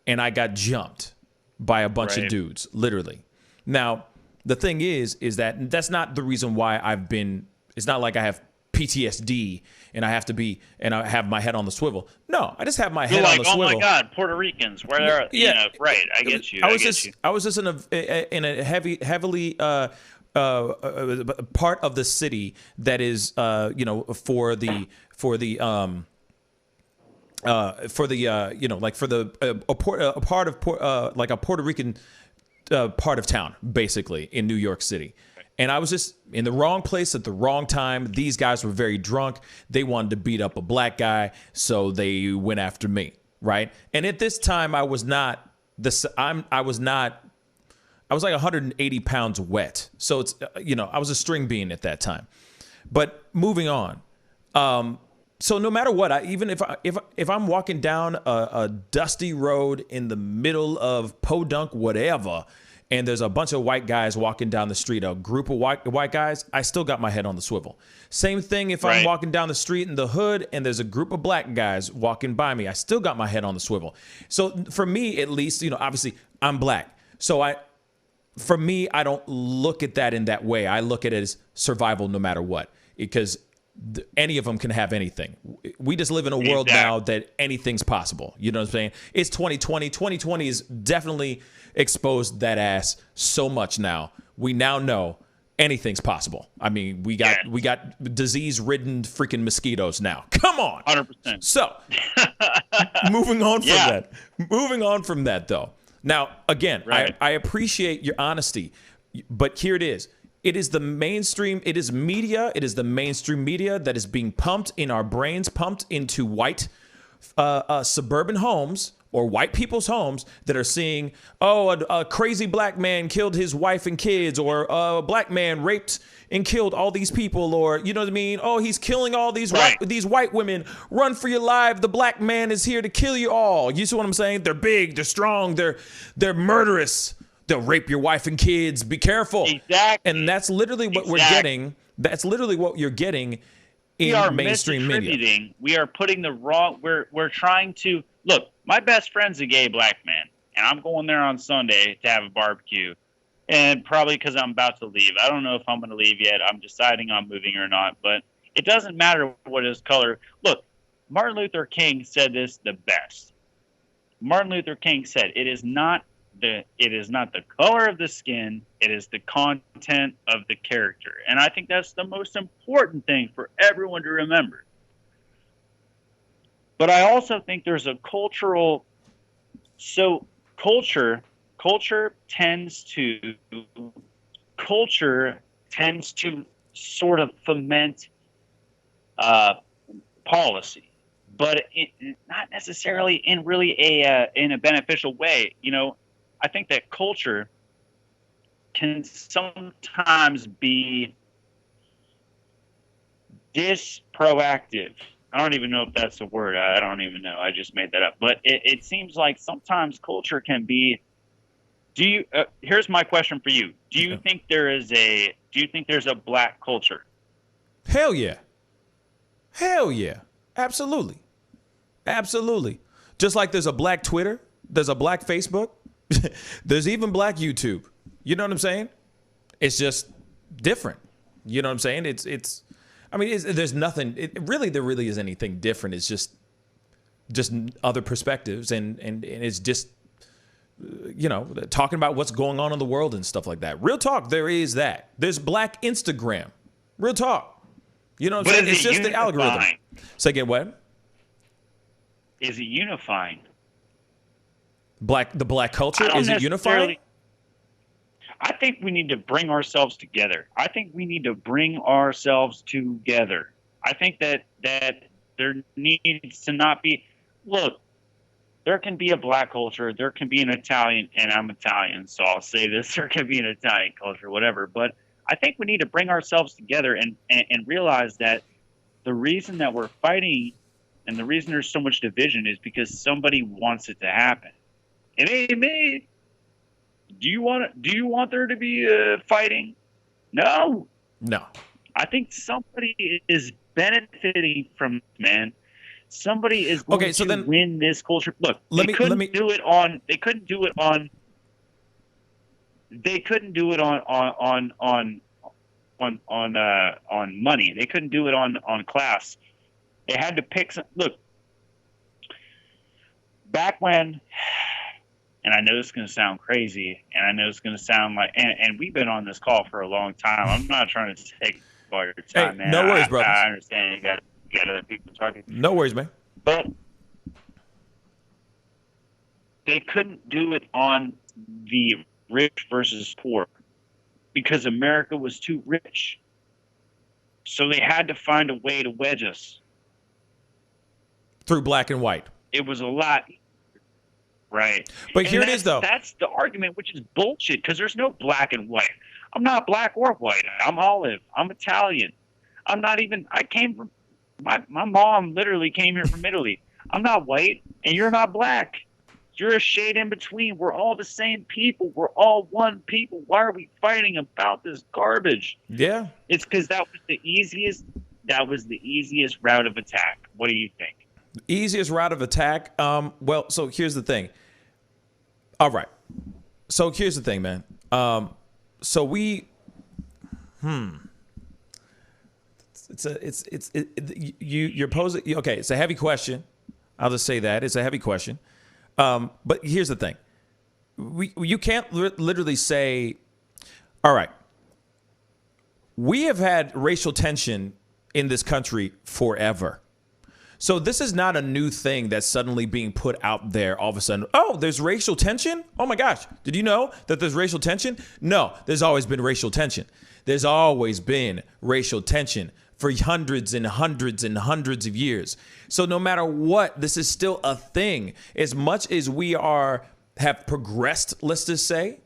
and I got jumped by a bunch of dudes, literally. Now, the thing is that that's not the reason why it's not like I have PTSD and I have my head on the swivel. No, I just have my head on the swivel.
Oh my God, Puerto Ricans, where they're, right. I get you.
I was just in a heavily part of the city that is, for the a Puerto Rican part of town, basically, in New York City. And I was just in the wrong place at the wrong time. These guys were very drunk. They wanted to beat up a black guy, so they went after me, right? And at this time, I was like 180 pounds wet. So it's, I was a string bean at that time. But moving on. So no matter what, even if I'm walking down a dusty road in the middle of Podunk, whatever, and there's a bunch of white guys walking down the street, a group of white guys, I still got my head on the swivel. Same thing if I'm walking down the street in the hood and there's a group of black guys walking by me, I still got my head on the swivel. So for me, at least, obviously I'm black. So for me, I don't look at that in that way. I look at it as survival no matter what, because any of them can have anything. We just live in a world now that anything's possible. You know what I'm saying? It's 2020. 2020 is definitely exposed that ass so much now. We now know anything's possible. I mean, we got disease-ridden freaking mosquitoes now. Come on.
100%.
So, moving on from that. Moving on from that, though. Now, again, I appreciate your honesty, but here it is. It is the mainstream. It is media. It is the mainstream media that is being pumped in our brains, pumped into white suburban homes or white people's homes that are seeing, a crazy black man killed his wife and kids, or a black man raped and killed all these people, or, you know what I mean? Oh, he's killing all these white women. Run for your life. The black man is here to kill you all. You see what I'm saying? They're big. They're strong. They're murderous. They'll rape your wife and kids. Be careful.
Exactly.
And that's literally what we're getting. That's literally what you're getting in mainstream media.
We are putting the wrong. We're trying to look. My best friend's a gay black man, and I'm going there on Sunday to have a barbecue, and probably because I'm about to leave. I don't know if I'm going to leave yet. I'm deciding on moving or not, but it doesn't matter what his color. Look, Martin Luther King said this the best. Martin Luther King said, "It is not the color of the skin, it is the content of the character." And I think that's the most important thing for everyone to remember. But I also think there's a culture tends to sort of foment policy, but not necessarily in really in a beneficial way. I think that culture can sometimes be proactive. I don't even know if that's a word. I don't even know. I just made that up. But it seems like sometimes culture can be. Here's my question for you. Do you think there's a black culture?
Hell yeah. Hell yeah. Absolutely. Absolutely. Just like there's a black Twitter, there's a black Facebook. There's even black YouTube. You know what I'm saying? It's just different. You know what I'm saying? There's nothing. There really is anything different. It's just other perspectives, and it's just talking about what's going on in the world and stuff like that. Real talk. There is that. There's black Instagram. Real talk. You know what I'm saying? It's just the algorithm. Say again, what?
Is it unifying?
The black culture, is it unifying?
I think we need to bring ourselves together. I think we need to bring ourselves together. I think that there needs to not be. Look, there can be a black culture. There can be an Italian, and I'm Italian, so I'll say this. There can be an Italian culture, whatever. But I think we need to bring ourselves together and realize that the reason that we're fighting and the reason there's so much division is because somebody wants it to happen. It ain't me. Do you want there to be fighting? No.
No.
I think somebody is benefiting from this, man. Somebody is going to win this culture. Look, they couldn't do it on money. They couldn't do it on class. They had to pick some. Look, back when, and I know it's going to sound crazy, and I know it's going to sound like, and we've been on this call for a long time. I'm not trying to take all your time, man.
No worries, brother.
I understand you got other people talking.
No worries, man.
But they couldn't do it on the rich versus poor because America was too rich. So they had to find a way to wedge us.
Through black and white.
It was a lot. Right.
But here it is, though.
That's the argument, which is bullshit, because there's no black and white. I'm not black or white. I'm olive. I'm Italian. I'm not even, I came from, my mom literally came here from Italy. I'm not white, and you're not black. You're a shade in between. We're all the same people. We're all one people. Why are we fighting about this garbage?
Yeah.
It's because that was the easiest route of attack. What do you think?
Easiest route of attack? Well, so here's the thing. All right. So here's the thing, man. You're posing. Okay, it's a heavy question. I'll just say that it's a heavy question. But here's the thing. You can't literally say, all right, we have had racial tension in this country forever. So this is not a new thing that's suddenly being put out there all of a sudden. Oh, there's racial tension? Oh my gosh. Did you know that there's racial tension? No, there's always been racial tension. There's always been racial tension for hundreds and hundreds and hundreds of years. So no matter what, this is still a thing. As much as we have progressed, let's just say,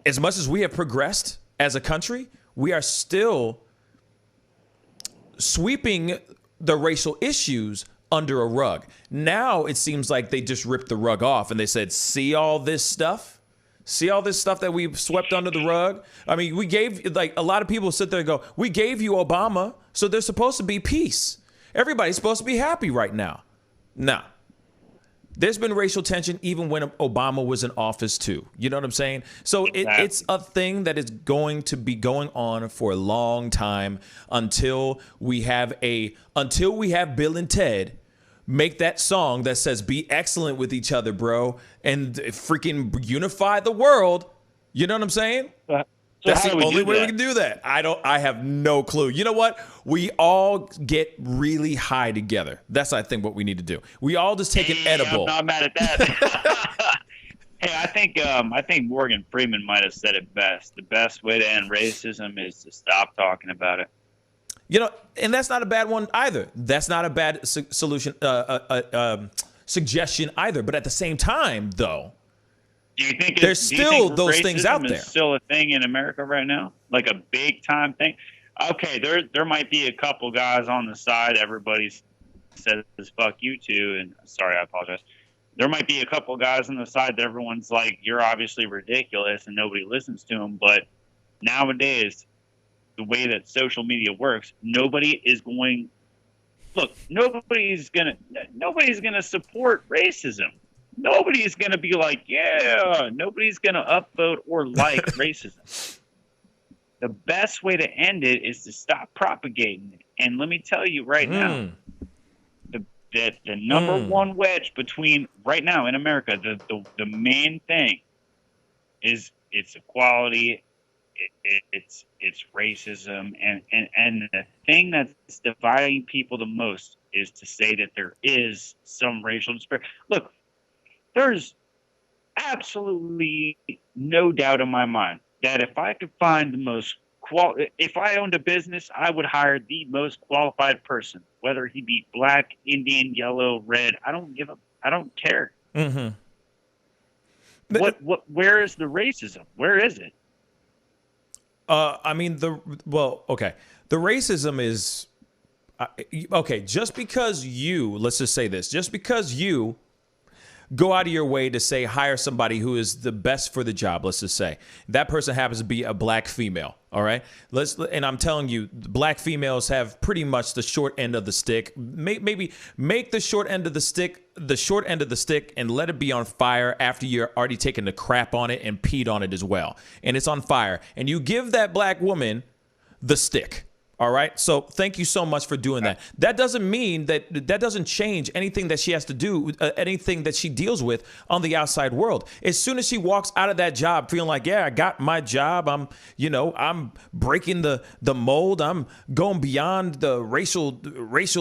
as much as we have progressed as a country, we are still sweeping the racial issues under a rug. Now it seems like they just ripped the rug off and they said, see all this stuff? See all this stuff that we've swept under the rug? I mean, we gave, like, a lot of people sit there and go, we gave you Obama, so there's supposed to be peace. Everybody's supposed to be happy right now. Nah. There's been racial tension even when Obama was in office too. You know what I'm saying? So it's a thing that is going to be going on for a long time until we have Bill and Ted make that song that says be excellent with each other, bro, and freaking unify the world. You know what I'm saying? That's the only way we can do that. I have no clue. You know what? We all get really high together. That's, I think, what we need to do. We all just take an edible.
I'm not mad at that. Hey, I think Morgan Freeman might have said it best. The best way to end racism is to stop talking about it.
You know, and that's not a bad one either. That's not a bad solution, suggestion either. But at the same time, though,
do you think
there's still those things out there?
Is still a thing in America right now, like a big time thing. Okay, there might be a couple guys on the side everybody says fuck you to, and sorry, I apologize. There might be a couple guys on the side that everyone's like, you're obviously ridiculous, and nobody listens to them. But nowadays, the way that social media works, nobody's gonna support racism. Nobody's going to be like, yeah, nobody's going to upvote or like racism. The best way to end it is to stop propagating it. And let me tell you right now, the number one wedge between, right now in America, the main thing is it's equality, it's racism, and the thing that's dividing people the most is to say that there is some racial disparity. Look, there's absolutely no doubt in my mind that if I could find the most if I owned a business, I would hire the most qualified person, whether he be black, Indian, yellow, red. I don't give a. I don't care.
Mm-hmm.
Where is the racism? Where is it?
I mean, okay. The racism is, okay, just because let's just say this, just because you go out of your way to say hire somebody who is the best for the job, let's just say that person happens to be a black female, all right? And I'm telling you, black females have pretty much the short end of the stick. Maybe make the short end of the stick and let it be on fire after you're already taken the crap on it and peed on it as well. And it's on fire. And you give that black woman the stick. All right. So thank you so much for doing that. That doesn't mean that doesn't change anything that she has to do, anything that she deals with on the outside world. As soon as she walks out of that job feeling like, yeah, I got my job. I'm breaking the mold. I'm going beyond the racial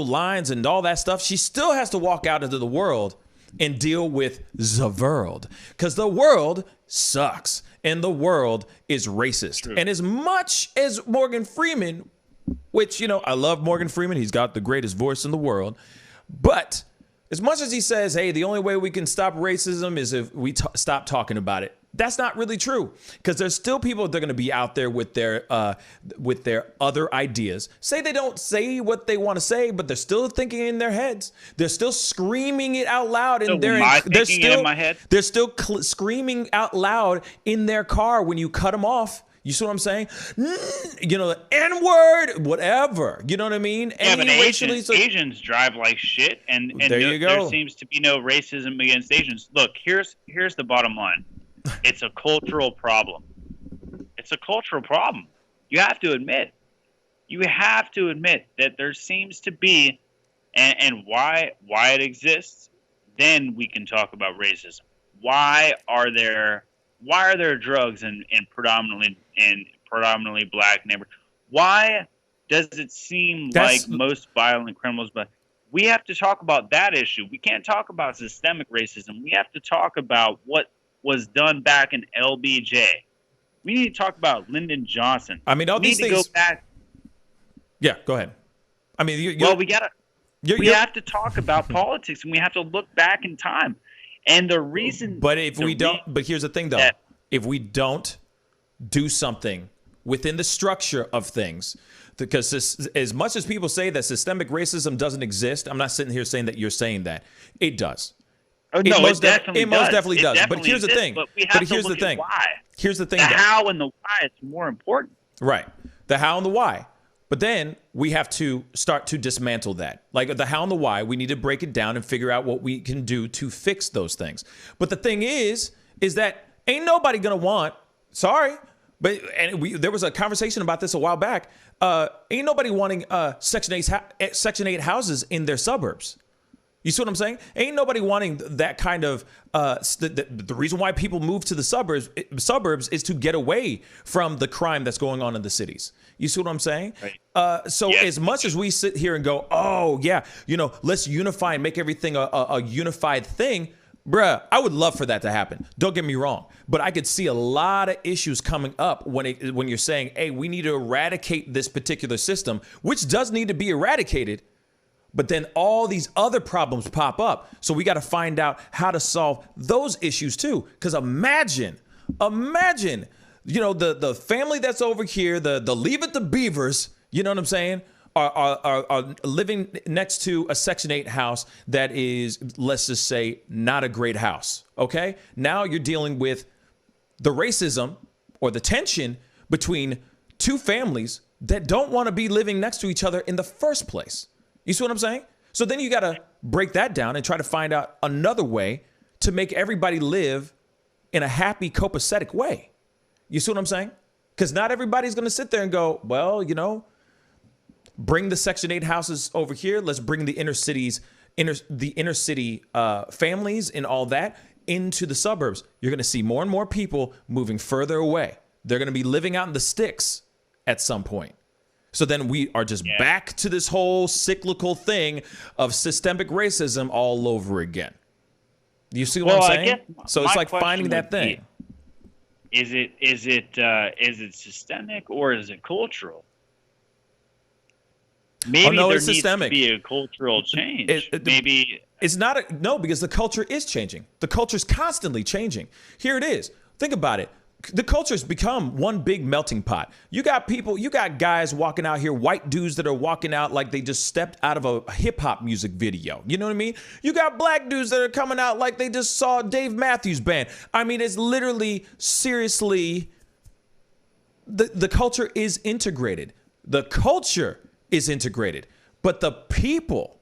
lines and all that stuff. She still has to walk out into the world and deal with the world, because the world sucks and the world is racist. True. And as much as Morgan Freeman, which, I love Morgan Freeman. He's got the greatest voice in the world. But as much as he says, hey, the only way we can stop racism is if we stop talking about it, that's not really true, because there's still people that are going to be out there with their other ideas. Say they don't say what they want to say, but they're still thinking in their heads. They're still screaming it out loud.
In my head?
They're still screaming out loud in their car when you cut them off. You see what I'm saying? The N-word, whatever. You know what I mean?
Yeah, but Asians drive like shit, and
there you go.
There seems to be no racism against Asians. Look, here's the bottom line. It's a cultural problem. It's a cultural problem. You have to admit that there seems to be, and why it exists. Then we can talk about racism. Why are there drugs in predominantly black neighborhoods? Why does it seem like most violent criminals? But we have to talk about that issue. We can't talk about systemic racism. We have to talk about what was done back in LBJ. We need to talk about Lyndon Johnson.
I mean, all these things.
Go back.
Yeah, go ahead. I mean,
we have to talk about politics, and we have to look back in time. And the reason,
but here's the thing, though. If we don't do something within the structure of things, because as much as people say that systemic racism doesn't exist, I'm not sitting here saying that you're saying that. It does.
Oh, no, it definitely does.
But here's the thing.
But we have to look at why.
Here's the thing.
The how and the why is more important.
Right. The how and the why. But then we have to start to dismantle that. Like the how and the why, we need to break it down and figure out what we can do to fix those things. But the thing is that ain't nobody going to want, sorry, but there was a conversation about this a while back. Ain't nobody wanting Section 8 houses in their suburbs. You see what I'm saying? Ain't nobody wanting that kind of the reason why people move to the suburbs is to get away from the crime that's going on in the cities. You see what I'm saying? Right. So as much as we sit here and go, oh yeah, let's unify and make everything a unified thing, bruh, I would love for that to happen. Don't get me wrong, but I could see a lot of issues coming up when you're saying, hey, we need to eradicate this particular system, which does need to be eradicated. But then all these other problems pop up. So we got to find out how to solve those issues too. Because imagine, the family that's over here, the Leave It to Beavers, you know what I'm saying, are living next to a Section 8 house that is, let's just say, not a great house. Okay? Now you're dealing with the racism or the tension between two families that don't want to be living next to each other in the first place. You see what I'm saying? So then you got to break that down and try to find out another way to make everybody live in a happy, copacetic way. You see what I'm saying? Because not everybody's going to sit there and go, well, bring the Section 8 houses over here. Let's bring the inner city families and all that into the suburbs. You're going to see more and more people moving further away. They're going to be living out in the sticks at some point. So then we are just back to this whole cyclical thing of systemic racism all over again. You see what I'm saying?
I guess
So it's
my
like finding
question
that
would be,
thing.
Is it systemic or is it cultural? Maybe
no,
there
it's
needs
systemic.
to be a cultural change. Maybe
It's not no, because the culture is changing. The culture is constantly changing. Here it is. Think about it. The culture's become one big melting pot. You got guys walking out here, white dudes that are walking out like they just stepped out of a hip hop music video. You know what I mean? You got black dudes that are coming out like they just saw Dave Matthews Band. I mean, it's literally, seriously, the culture is integrated. The culture is integrated, but the people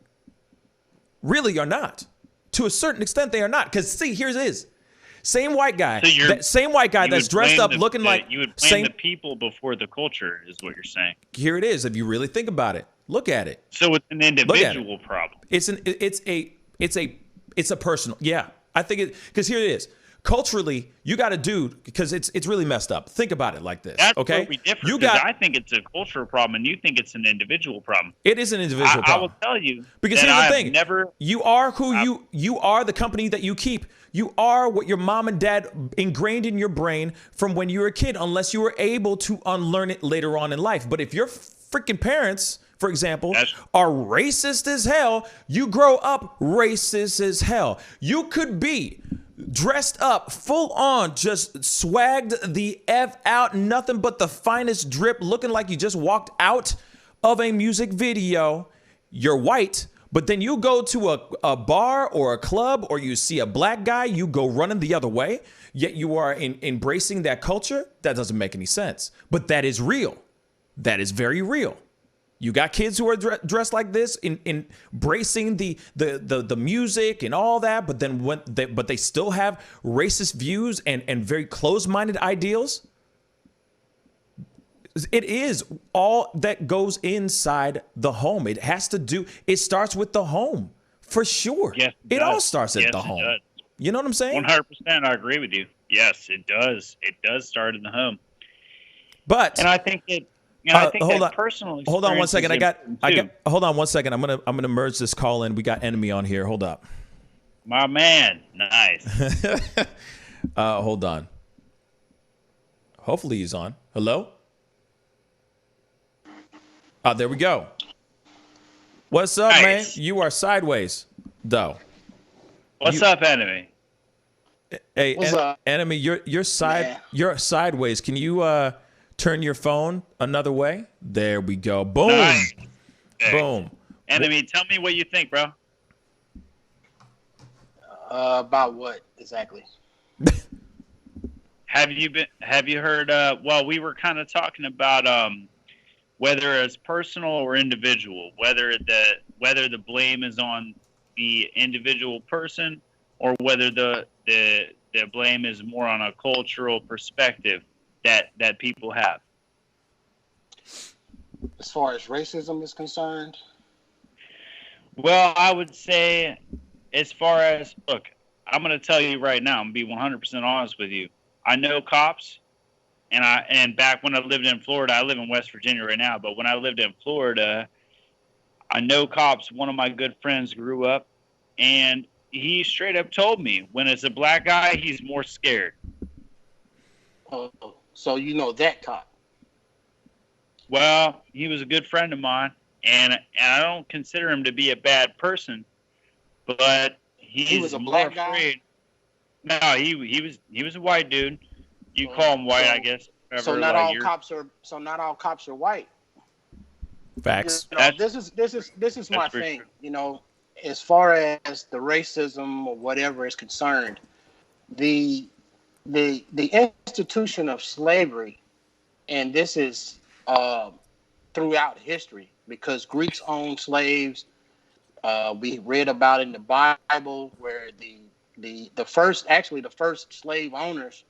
really are not. To a certain extent, they are not. Because see, here it is. Same white guy. That's dressed up looking like.
You would blame the people before the culture, is what you're saying.
Here it is. If you really think about it, look at it.
So it's an individual problem.
It's a personal. Yeah, I think it, because here it is. Culturally, you got a dude, because it's really messed up. Think about it like this.
That's
okay?
where we differ. I think it's a cultural problem, and you think it's an individual problem.
It is an individual problem.
I will tell you,
because
that
here's the
I've
thing:
never.
You are who you are. The company that you keep. You are what your mom and dad ingrained in your brain from when you were a kid, unless you were able to unlearn it later on in life. But if your freaking parents, for example, are racist as hell, you grow up racist as hell. You could be dressed up full on, just swagged the F out, nothing but the finest drip, looking like you just walked out of a music video. You're white, but then you go to a bar or a club, or you see a black guy, you go running the other way, yet you are embracing that culture. That doesn't make any sense, but that is real. That is very real. You got kids who are dressed like this, embracing the music and all that, but then but they still have racist views and very closed-minded ideals. It is all that goes inside the home. It starts with the home, for sure.
Yes,
it all starts at the home.
Does.
You know what I'm saying?
100%, I agree with you. Yes, it does. It does start in the home.
But
and I think it. I think
hold on.
Personal
hold on one second. Hold on one second. I'm gonna merge this call in. We got Enemy on here. Hold up.
My man, nice.
Hold on. Hopefully he's on. Hello. There we go. What's up, man? You are sideways, though.
What's up, Enemy?
Hey, Enemy, you're sideways. Can you turn your phone another way? There we go. Boom.
Nice.
Boom.
Enemy, tell me what you think, bro.
About what exactly?
Have you heard? Well, we were kind of talking about whether it's personal or individual, whether the blame is on the individual person or whether the blame is more on a cultural perspective that people have.
As far as racism is concerned?
Well, I would say as far as, look, I'm going to tell you right now, I'm going to be 100% honest with you. I know cops, and back when I lived in Florida, I live in West Virginia right now, but when I lived in Florida, I know cops. One of my good friends grew up, and he straight up told me when it's a black guy, he's more scared.
Oh, so you know that cop?
Well, he was a good friend of mine, and I don't consider him to be a bad person, but he was a black guy. No, he was a white dude. You call him white, I guess.
So not all cops are white.
Facts.
You know, this is my thing. True. You know, as far as the racism or whatever is concerned, the institution of slavery, and this is throughout history, because Greeks owned slaves. We read about in the Bible where the first slave owners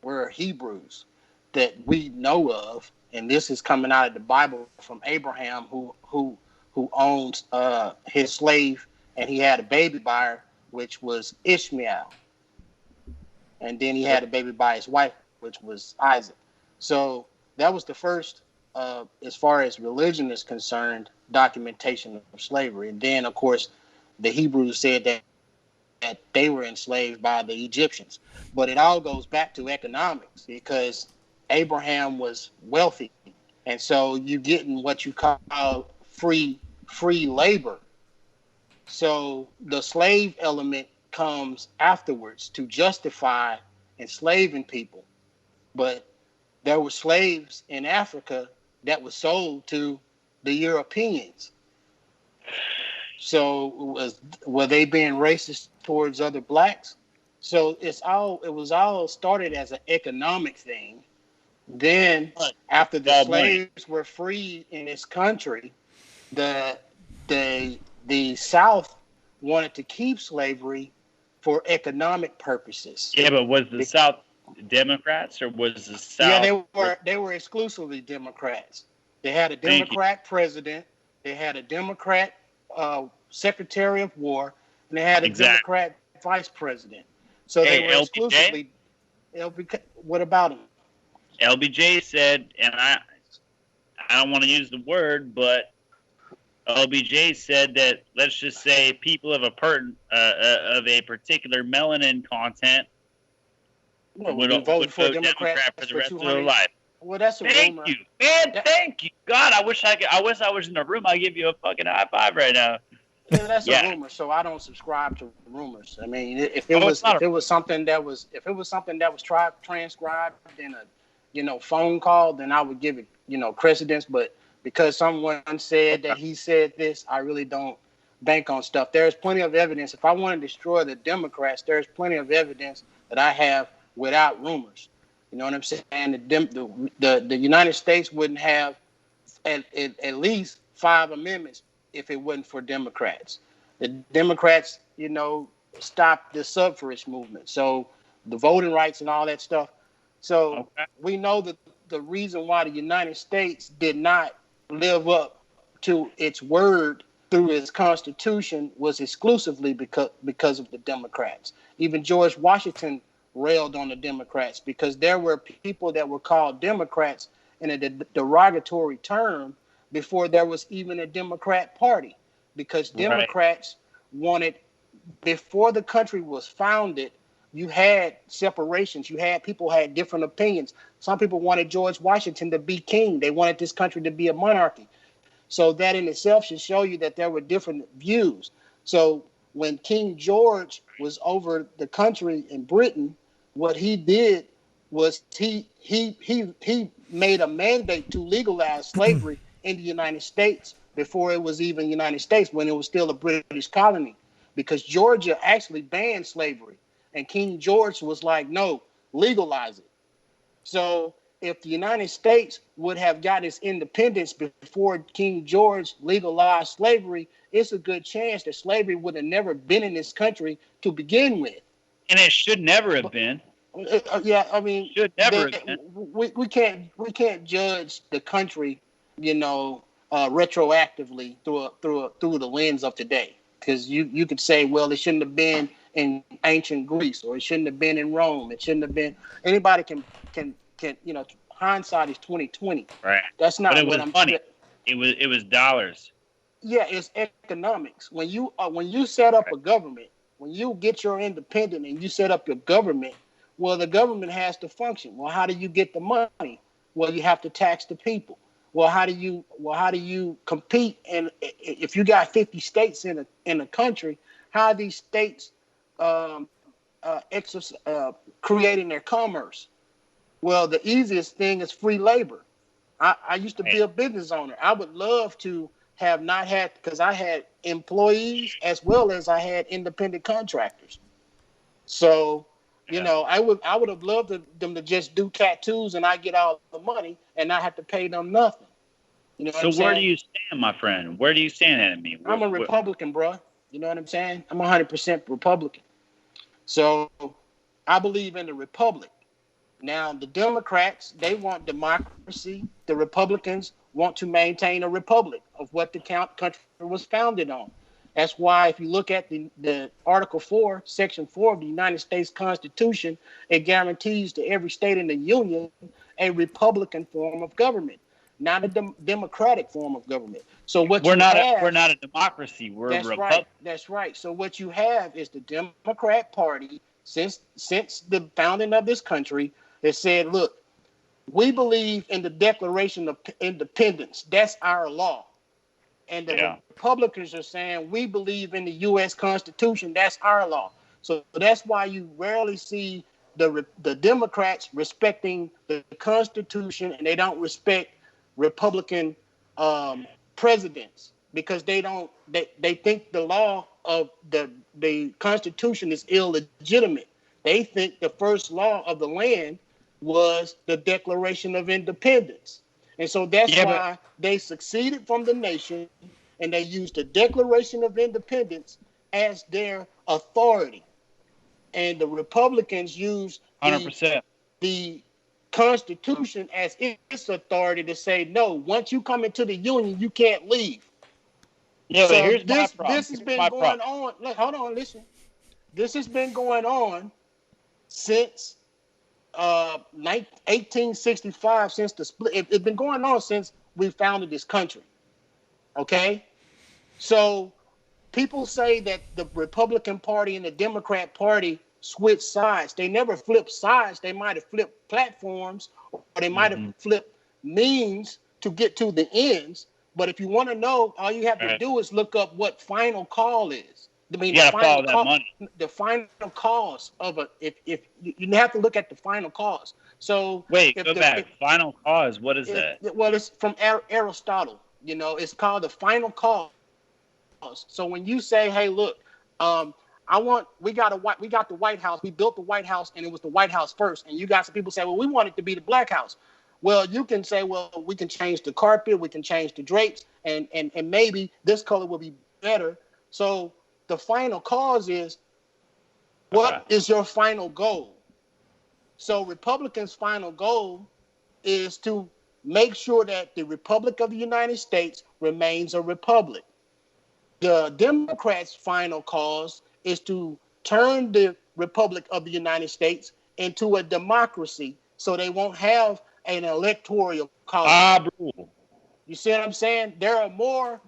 were Hebrews that we know of, and this is coming out of the Bible from Abraham, who owns his slave, and he had a baby by her, which was Ishmael, and then he had a baby by his wife, which was Isaac. So that was the first, as far as religion is concerned, documentation of slavery. And then, of course, the Hebrews said that they were enslaved by the Egyptians. But it all goes back to economics because Abraham was wealthy, and so you getting what you call free labor. So the slave element comes afterwards to justify enslaving people. But there were slaves in Africa that were sold to the Europeans. So were they being racist towards other blacks? So it was all started as an economic thing. Then after the slaves were freed in this country, the South wanted to keep slavery for economic purposes.
Yeah, but was the South Democrats or was the South?
Yeah, they were exclusively Democrats. They had a Democrat president. They had a Democrat Secretary of War, and they had a Democrat vice president. So they were exclusively. What about him?
LBJ said, and I don't want to use the word, but LBJ said that, let's just say, people of a particular melanin content would vote for Democrat for the rest of their life.
Well, that's a rumor.
Thank you, man. Thank you, God. I wish I was in the room. I'd give you a fucking high five right now.
Yeah, that's a rumor. So I don't subscribe to rumors. I mean, if it was something that was transcribed in a phone call, then I would give it credence. But because someone said that he said this, I really don't bank on stuff. There's plenty of evidence. If I want to destroy the Democrats, there's plenty of evidence that I have without rumors. You know what I'm saying? The United States wouldn't have at least 5 amendments if it wasn't for Democrats. The Democrats, stopped the suffrage movement. So the voting rights and all that stuff. So we know that the reason why the United States did not live up to its word through its Constitution was exclusively because of the Democrats. Even George Washington railed on the Democrats because there were people that were called Democrats in a derogatory term before there was even a Democrat Party, because Democrats wanted, before the country was founded, you had separations. People had different opinions. Some people wanted George Washington to be king. They wanted this country to be a monarchy. So that in itself should show you that there were different views. So when King George was over the country in Britain, what he did was he made a mandate to legalize slavery in the United States before it was even United States, when it was still a British colony, because Georgia actually banned slavery. And King George was like, no, legalize it. So if the United States would have got its independence before King George legalized slavery, it's a good chance that slavery would have never been in this country to begin with.
And it should never have been.
Yeah, I mean,
should never have been.
We can't judge the country, retroactively through the lens of today, because you could say, well, it shouldn't have been in ancient Greece, or it shouldn't have been in Rome. It shouldn't have been. Anybody can hindsight is 20/20.
Right.
That's not.
But it
what
was
I'm
funny. It was dollars.
Yeah, it's economics. When you set up a government, when you get your independence and you set up your government, well, the government has to function. Well, how do you get the money? Well, you have to tax the people. Well, how do you compete? And if you got 50 states in a country, how are these states creating their commerce? Well, the easiest thing is free labor. I used to be a business owner. I would love to have not had, because I had employees as well as I had independent contractors. So, I would have loved them to just do tattoos and I get all the money and not have to pay them nothing.
So where do you stand, my friend? Where do you stand at me?
I'm a Republican, bro. You know what I'm saying? I'm 100% Republican. So I believe in the Republic. Now, the Democrats, they want democracy. The Republicans want to maintain a republic of what the country was founded on. That's why if you look at the Article 4, Section 4 of the United States Constitution, it guarantees to every state in the Union a Republican form of government, not a democratic form of government. So what
we're
you
not
have,
we're not a democracy. We're a republic.
right. That's right. So what you have is the Democrat Party since the founding of this country that said, look, we believe in the Declaration of Independence. That's our law. And the Republicans are saying we believe in the U.S. Constitution. That's our law. So that's why you rarely see the Democrats respecting the Constitution, and they don't respect Republican presidents because they think the law of the Constitution is illegitimate. They think the first law of the land was the Declaration of Independence. And so that's why they succeeded from the nation, and they used the Declaration of Independence as their authority. And the Republicans use
100%.
The Constitution as its authority to say, no, once you come into the Union, you can't leave.
Yeah,
so
but here's my problem.
This has been going on. Look, hold on, listen. This has been going on since 1865, since the split. It's been going on since we founded this country. Okay? So people say that the Republican Party and the Democrat Party switch sides. They never flip sides. They might have flipped platforms, or they might have flipped means to get to the ends. But if you want to know, all you have to do is look up what final call is. I mean,
you follow that money.
The final cause of if you have to look at the final cause. So
go back. Final cause. What is that?
Well, it's from Aristotle. You know, it's called the final cause. So when you say, "Hey, look, we got the White House. We built the White House, and it was the White House first." And you got some people say, "Well, we want it to be the Black House." Well, you can say, "Well, we can change the carpet, we can change the drapes, and maybe this color will be better." So the final cause is, what is your final goal? So Republicans' final goal is to make sure that the Republic of the United States remains a republic. The Democrats' final cause is to turn the Republic of the United States into a democracy, so they won't have an electoral college. You see what I'm saying? There are more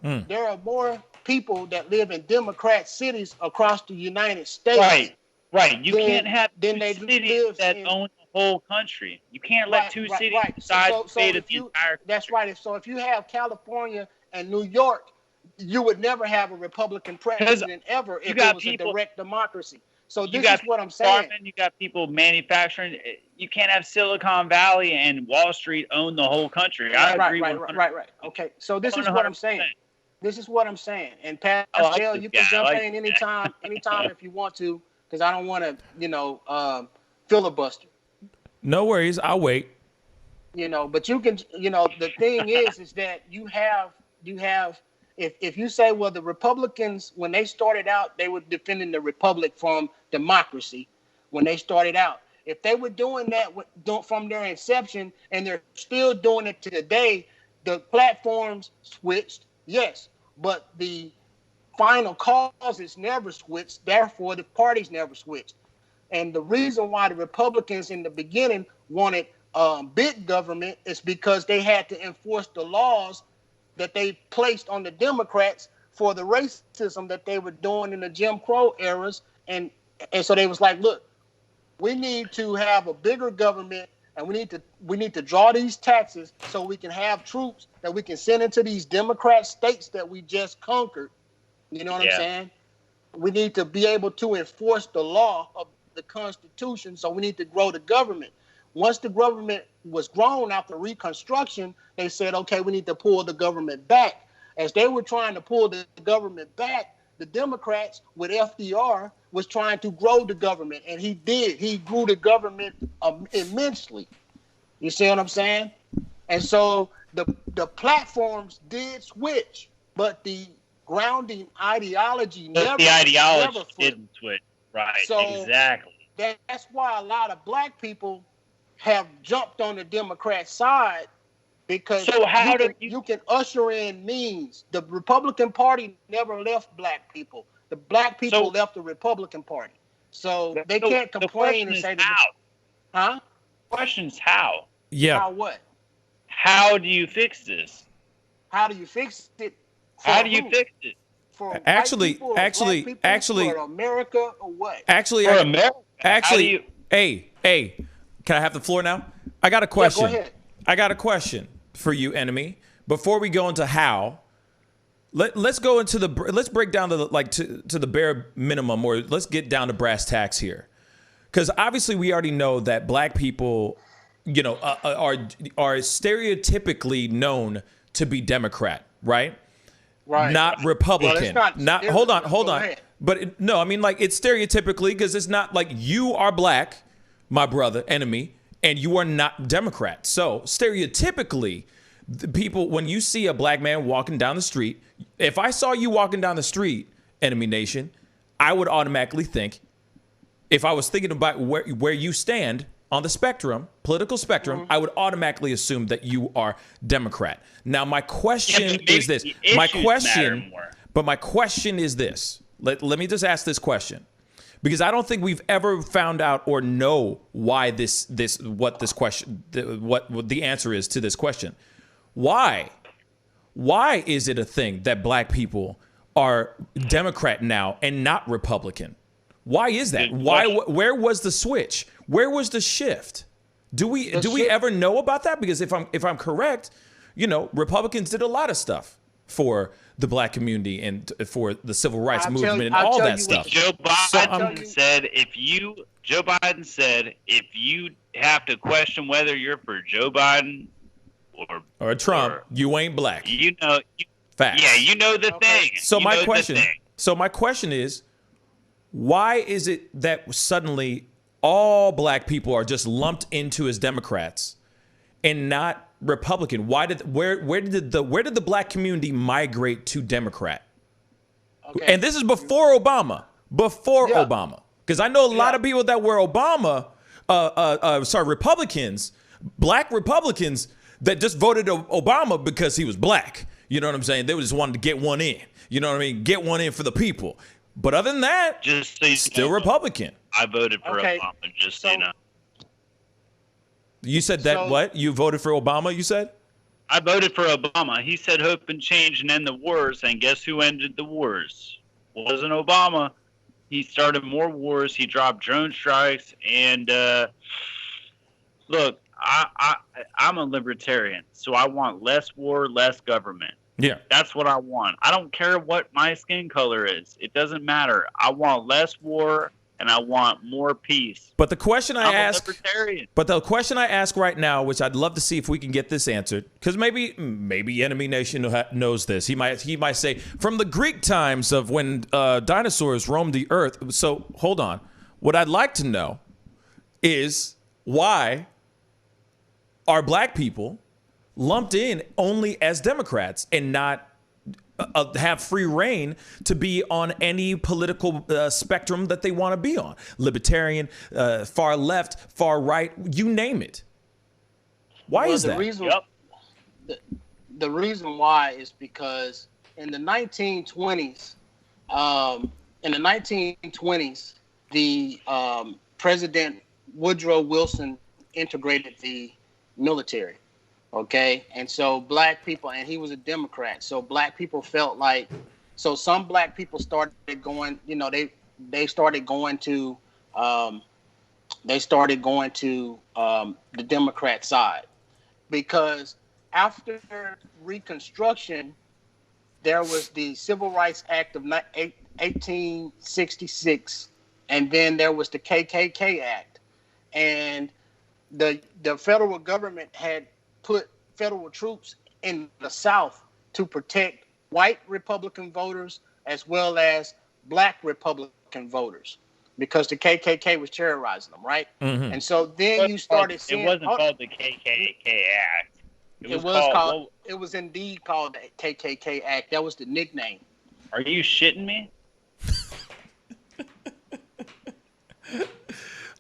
people that live in Democrat cities across the United States.
Right. You can't have two cities that own the whole country. You can't let two cities decide the fate of the entire country.
That's right. So if you have California and New York, you would never have a Republican president ever if it was a direct democracy. So this is what I'm saying.
You got people manufacturing. You can't have Silicon Valley and Wall Street own the whole country. I agree.
Right. Okay. So this is what I'm saying. And Pascal, you can jump in anytime if you want to, because I don't want to, filibuster.
No worries. I'll wait.
But you can, the thing is that you have. If you say, well, the Republicans, when they started out, they were defending the republic from democracy when they started out. If they were doing that from their inception and they're still doing it to today, the platforms switched, yes, but the final causes never switched. Therefore, the parties never switched. And the reason why the Republicans in the beginning wanted big government is because they had to enforce the laws that they placed on the Democrats for the racism that they were doing in the Jim Crow eras. And so they was like, look, we need to have a bigger government, and we need to draw these taxes so we can have troops that we can send into these Democrat states that we just conquered. You know what I'm saying? We need to be able to enforce the law of the Constitution, so we need to grow the government. Once the government was grown after Reconstruction, they said, okay, we need to pull the government back. As they were trying to pull the government back, the Democrats with FDR was trying to grow the government, and he did. He grew the government immensely. You see what I'm saying? And so the platforms did switch, but the grounding ideology never
didn't switch. Right,
so
exactly.
That's why a lot of black people have jumped on the Democrat side, because you can usher in means. The Republican Party never left black people. The black people left the Republican Party. So they can't complain and say
how. The question's how.
Yeah.
How what?
How do you fix this?
How do you fix it?
How do you fix it?
For white
Actually,
people or
actually,
black people,
actually,
for America or what?
actually,
For America,
actually, hey, can I have the floor now? I got a question.
go ahead.
I got a question for you, enemy. Before we go into how, let's go into let's break down to the bare minimum, or let's get down to brass tacks here, because obviously we already know that black people, are stereotypically known to be Democrat, right?
Right.
Not Republican.
Well, it's not
hold on.
Go ahead.
But it's stereotypically, because it's not like you are black, my brother, enemy, and you are not Democrat. So stereotypically, the people, when you see a black man walking down the street, if I saw you walking down the street, enemy nation, I would automatically think, if I was thinking about where you stand on the spectrum, political spectrum, I would automatically assume that you are Democrat. Now, my question is this. My question is this. Let me just ask this question, because I don't think we've ever found out or know why what the answer is to this question. Why is it a thing that black people are Democrat now and not Republican? Why is that? Where was the switch? Where was the shift? Do we ever know about that? Because if I'm correct, Republicans did a lot of stuff for the black community and for the civil rights movement and all that stuff.
Joe Biden said if you have to question whether you're for Joe Biden
or Trump, you ain't black. Facts.
Yeah, you know the thing.
So my question is, why is it that suddenly all black people are just lumped into as Democrats and not Republican? Where did the black community migrate to Democrat? Okay. And this is before Obama. Obama. Because I know a lot of people that were Republicans, black Republicans, that just voted Obama because he was black. You know what I'm saying? They just wanted to get one in. You know what I mean? Get one in for the people. But other than that, still Republican.
I voted for Obama, just so you know.
You said that what? You voted for Obama, you said?
I voted for Obama. He said hope and change and end the wars, and guess who ended the wars? Wasn't Obama. He started more wars. He dropped drone strikes. And look, I'm a libertarian, so I want less war, less government.
Yeah.
That's what I want. I don't care what my skin color is. It doesn't matter. I want less war and I want more peace.
But the question I ask right now, which I'd love to see if we can get this answered, because maybe Enemy Nation knows this. He might say from the Greek times of when dinosaurs roamed the earth. So hold on. What I'd like to know is why are black people lumped in only as Democrats and not have free reign to be on any political spectrum that they want to be on? Libertarian, far left, far right, you name it. Why is that?
The reason why is because in the 1920s, the President Woodrow Wilson integrated the military. Okay, and so black people, and he was a Democrat, so black people felt like, so some black people started going, they started going to the Democrat side, because after Reconstruction, there was the Civil Rights Act of 1866, and then there was the KKK Act, and the federal government had put federal troops in the South to protect white Republican voters as well as black Republican voters, because the KKK was terrorizing them, right? Mm-hmm. And so then you started seeing...
It wasn't called the KKK Act.
It was indeed called the KKK Act. That was the nickname.
Are you shitting me?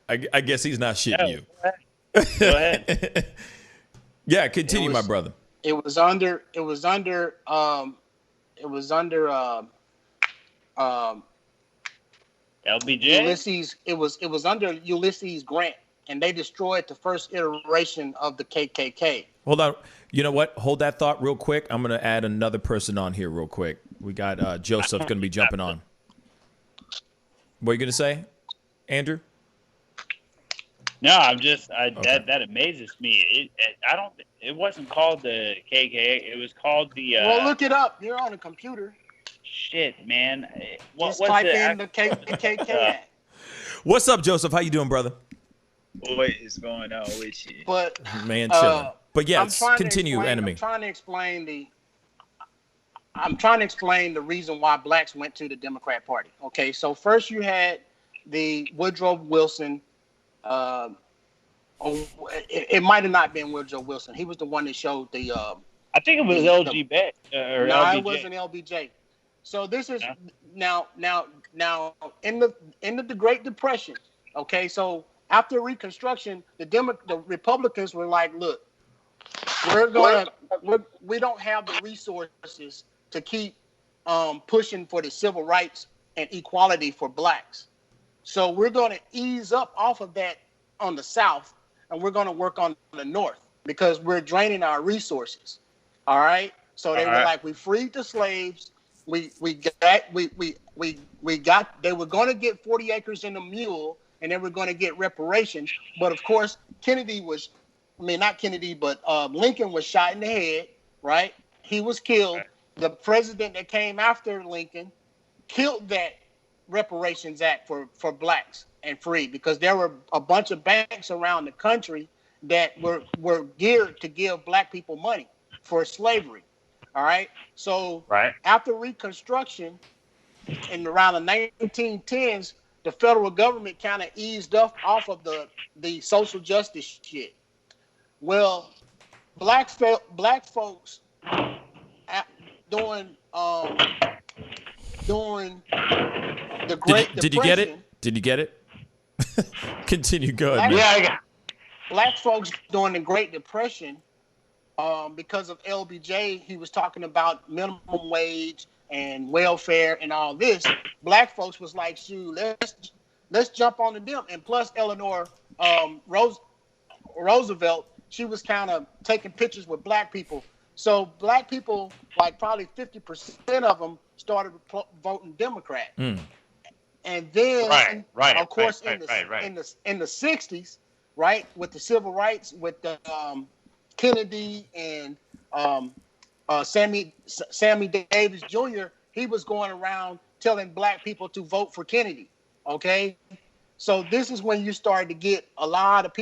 I guess he's not shitting you.
Go ahead.
Yeah, continue, my brother.
It was under
LBJ?
Ulysses. It was under Ulysses Grant and they destroyed the first iteration of the KKK.
Hold on. You know what? Hold that thought real quick. I'm going to add another person on here real quick. We got Joseph going to be jumping on. What are you going to say, Andrew?
No, I'm just that amazes me. It wasn't called the KKK. It was called the.
Well, look it up. You're on a computer.
Shit, man.
Just type in the KKK.
What's up, Joseph? How you doing, brother?
What is going on with you?
But
man, chilling. But yes, continue, enemy.
I'm trying to explain the reason why blacks went to the Democrat Party. Okay, so first you had the Woodrow Wilson. It might have not been Woodrow Wilson. He was the one that showed the.
I think it was LGB.
No,
LBJ.
it wasn't LBJ. So this is now in the Great Depression. Okay, so after Reconstruction, the Republicans were like, look, we don't have the resources to keep pushing for the civil rights and equality for blacks. So we're going to ease up off of that on the South, and we're going to work on the North because we're draining our resources. All right. So they were like, we freed the slaves. They were going to get 40 acres and a mule, and they were going to get reparations. But of course, Lincoln was shot in the head, right? He was killed. Right. The president that came after Lincoln killed that reparations act for blacks and free, because there were a bunch of banks around the country that were geared to give black people money for slavery. All right. So after Reconstruction in around the 1910s, the federal government kind of eased off of the social justice shit. Well, black folks during the Great Depression.
Did you get it? Did you get it? Continue. Go ahead.
Black folks during the Great Depression, because of LBJ, he was talking about minimum wage and welfare and all this. Black folks was like, shoot, let's jump on the them. And plus, Eleanor Roosevelt, she was kind of taking pictures with black people. So black people, like probably 50% of them, started voting Democrat. And then, of course, in the 60s, right, with the civil rights, with the Kennedy and Sammy Davis Jr., he was going around telling black people to vote for Kennedy. Okay, so this is when you started to get a lot of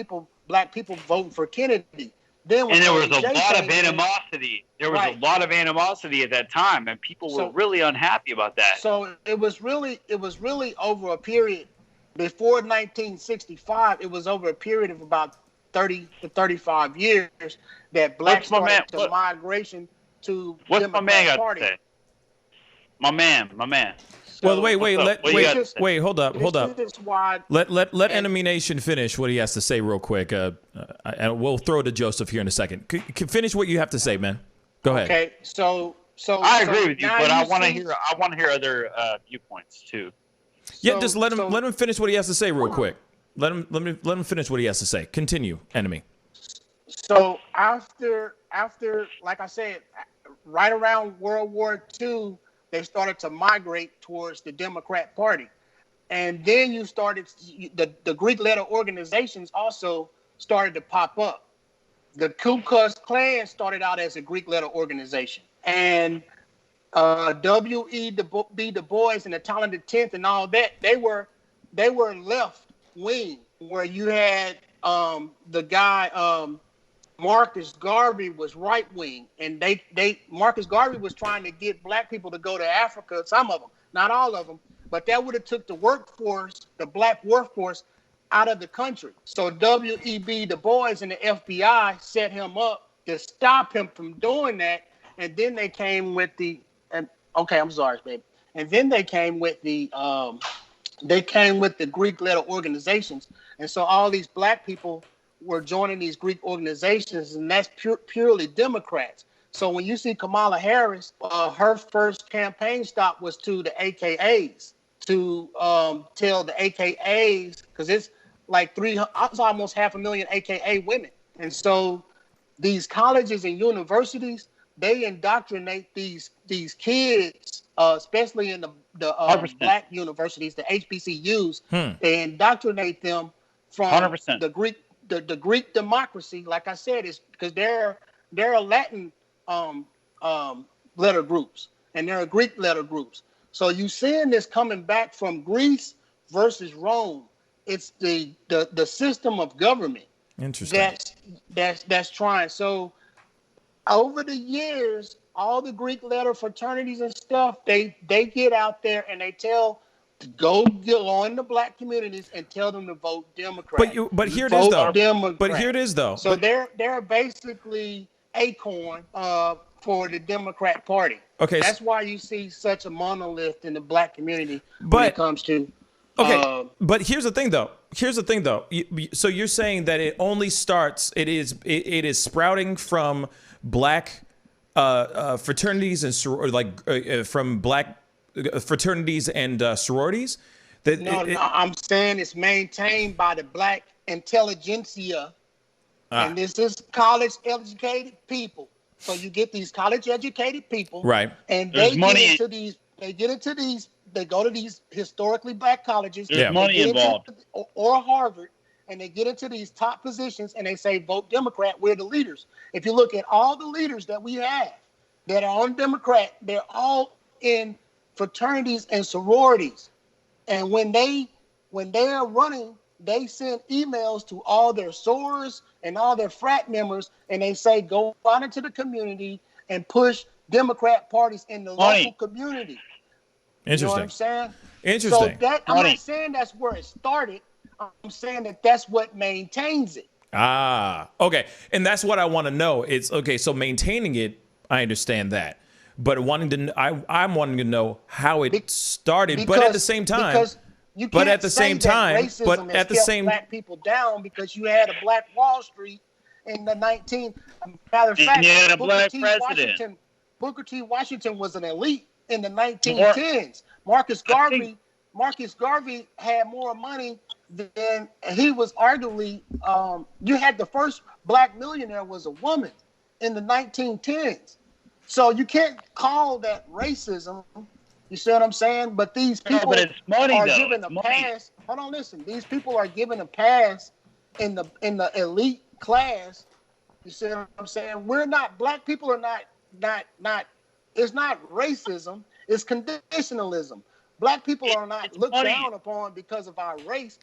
black people voting for Kennedy. Then
and there was a lot of animosity. There was a lot of animosity at that time, and people were really unhappy about that.
So it was really over a period before 1965. It was over a period of about 30 to 35 years that blacks started to migration to the Democratic Party.
My man.
So, wait, hold up. Let Enemy Nation finish what he has to say real quick, and we'll throw it to Joseph here in a second. Finish what you have to say, man. Go ahead.
Okay, so
I agree with you, but I want to hear other viewpoints too.
Yeah, just let him finish what he has to say real quick. Let him finish what he has to say. Continue, Enemy.
So after, like I said, right around World War II, they started to migrate towards the Democrat Party. And then you started, the Greek letter organizations also started to pop up. The Ku Klux Klan started out as a Greek letter organization. And W.E.B. Du Bois and the Talented Tenth and all that, they were left wing, where you had the guy, Marcus Garvey was right wing, and Marcus Garvey was trying to get black people to go to Africa. Some of them, not all of them, but that would have took the workforce, the black workforce, out of the country. So W.E.B. Du Bois and the FBI set him up to stop him from doing that, and then they came with the Greek letter organizations, and so all these black people were joining these Greek organizations, and that's purely Democrats. So when you see Kamala Harris, her first campaign stop was to the AKAs, to tell the AKAs, because it's like 300, almost 500,000 AKA women. And so these colleges and universities, they indoctrinate these kids, especially in the black universities, the HBCUs. They indoctrinate them from
100%.
the Greek democracy. Like I said, is because they're a Latin letter groups and there are Greek letter groups. So you seeing this coming back from Greece versus Rome. It's the system of government.
Interesting.
That's trying. So over the years, all the Greek letter fraternities and stuff, they get out there and they tell to go in the black communities and tell them to vote Democrat.
But here it is though.
Democrat.
But here it is though.
So they're basically acorn for the Democrat Party.
Okay.
That's why you see such a monolith in the black community when it comes to.
Okay, but here's the thing, though. So you're saying that it only starts. It is sprouting from black fraternities and from black fraternities and sororities.
I'm saying it's maintained by the black intelligentsia, and this is college-educated people. So you get these college-educated people,
right?
And they go to these historically black colleges.
There's money involved.
Or Harvard, and they get into these top positions, and they say, vote Democrat, we're the leaders. If you look at all the leaders that we have that are on Democrat, they're all in fraternities and sororities. And when they are running, they send emails to all their sorors and all their frat members, and they say, go out into the community and push Democrat parties in the local community.
Interesting.
You know what I'm saying?
Interesting.
So I'm not saying that's where it started. I'm saying that's what maintains it.
Okay. And that's what I want to know. It's okay. So maintaining it, I understand that, but I'm wanting to know how it started. But at the same time,
because you can't black people down because you had a Black Wall Street in the 19. Matter of fact,
you had a black president.
Booker T. Washington was an elite in the 1910s. Marcus Garvey had more money than he was arguably. You had the first black millionaire was a woman in the 1910s. So you can't call that racism. You see what I'm saying? But these people are given a pass. Hold on, listen. These people are given a pass in the elite class. You see what I'm saying? We're not, black people are not. It's not racism. It's conditionalism. Black people are not looked down upon because of our race.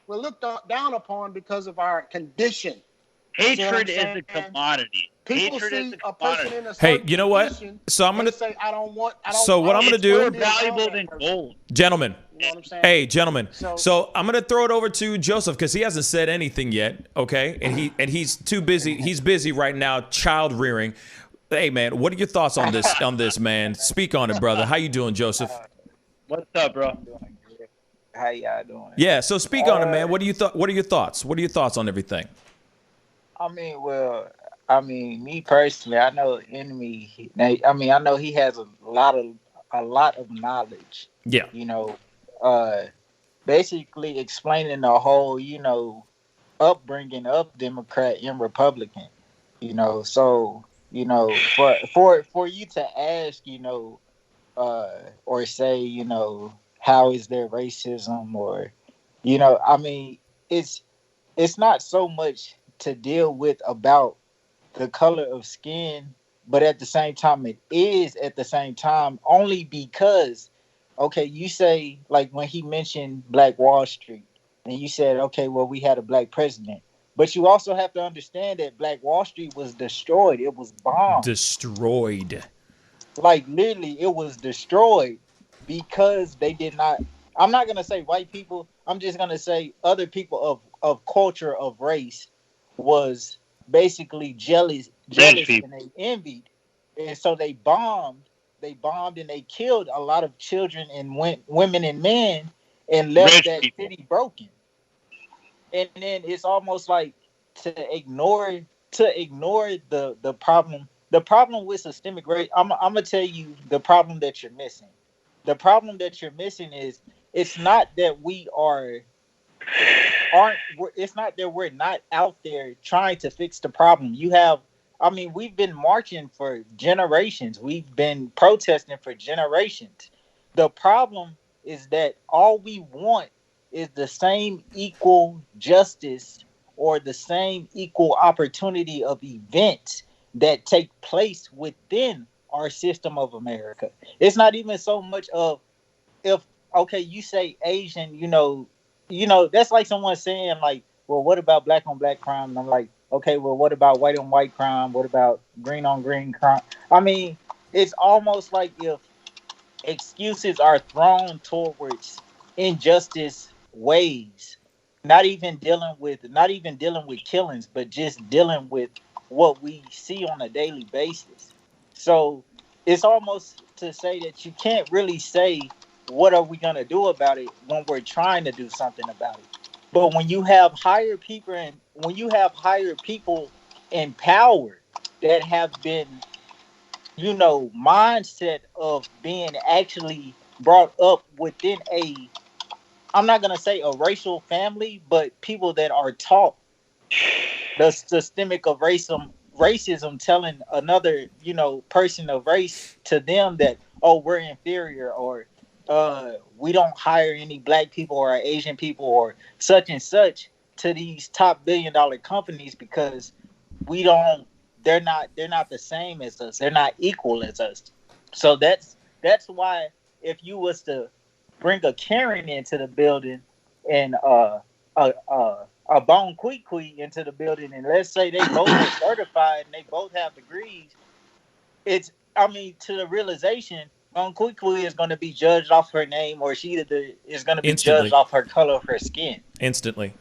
We're looked down upon because of our condition.
Hatred is a commodity.
People see a person in a
hey, you know what? So I'm gonna
say, I don't want.
So what I'm gonna do,
more valuable than gold,
gentlemen.
You know what I'm saying?
Hey, gentlemen. So I'm gonna throw it over to Joseph because he hasn't said anything yet. Okay, and he's too busy. He's busy right now, child rearing. Hey, man, what are your thoughts on this? On this, man? Speak on it, brother. How you doing, Joseph?
What's up, bro?
How y'all doing?
Yeah. So speak on it, man. What are your thoughts? What are your thoughts on everything?
Me personally, I know Enemy. I know he has a lot of knowledge.
Yeah.
You know, basically explaining the whole, upbringing of Democrat and Republican. So for you to ask, or say, how is there racism, or, it's not so much to deal with about the color of skin, but at the same time, it is at the same time only because, okay, you say, like when he mentioned Black Wall Street, and you said, okay, well, we had a black president. But you also have to understand that Black Wall Street was destroyed. It was bombed.
Destroyed.
Like, literally, it was destroyed because they did not. I'm not going to say white people. I'm just going to say other people of culture, of race, was basically jealous and they envied. And so they bombed. And they killed a lot of children and women and men and left that city broken. And then it's almost like to ignore the problem. The problem with systemic race, I'm gonna tell you the problem that you're missing. The problem that you're missing is it's not that we are it's not that we're not out there trying to fix the problem. We've been marching for generations. We've been protesting for generations. The problem is that all we want is the same equal justice or the same equal opportunity of events that take place within our system of America. It's not even so much of if okay, you say Asian, that's like someone saying like, well, what about black on black crime? And I'm like, okay, well, what about white on white crime? What about green on green crime? I mean, it's almost like if excuses are thrown towards injustice ways, not even dealing with killings, but just dealing with what we see on a daily basis. So it's almost to say that you can't really say what are we going to do about it when we're trying to do something about it. But when you have higher people in power that have been mindset of being actually brought up within I'm not going to say a racial family, but people that are taught the systemic of racism telling another, person of race to them that, oh, we're inferior, or we don't hire any black people or Asian people or such and such to these top billion-dollar companies because they're not the same as us. They're not equal as us. So that's why if you was to bring a Karen into the building and a Bone Kui into the building, and let's say they both are certified and they both have degrees, to the realization, Bone Kui is going to be judged off her name, or she is going to be judged off her color of her skin.
Instantly.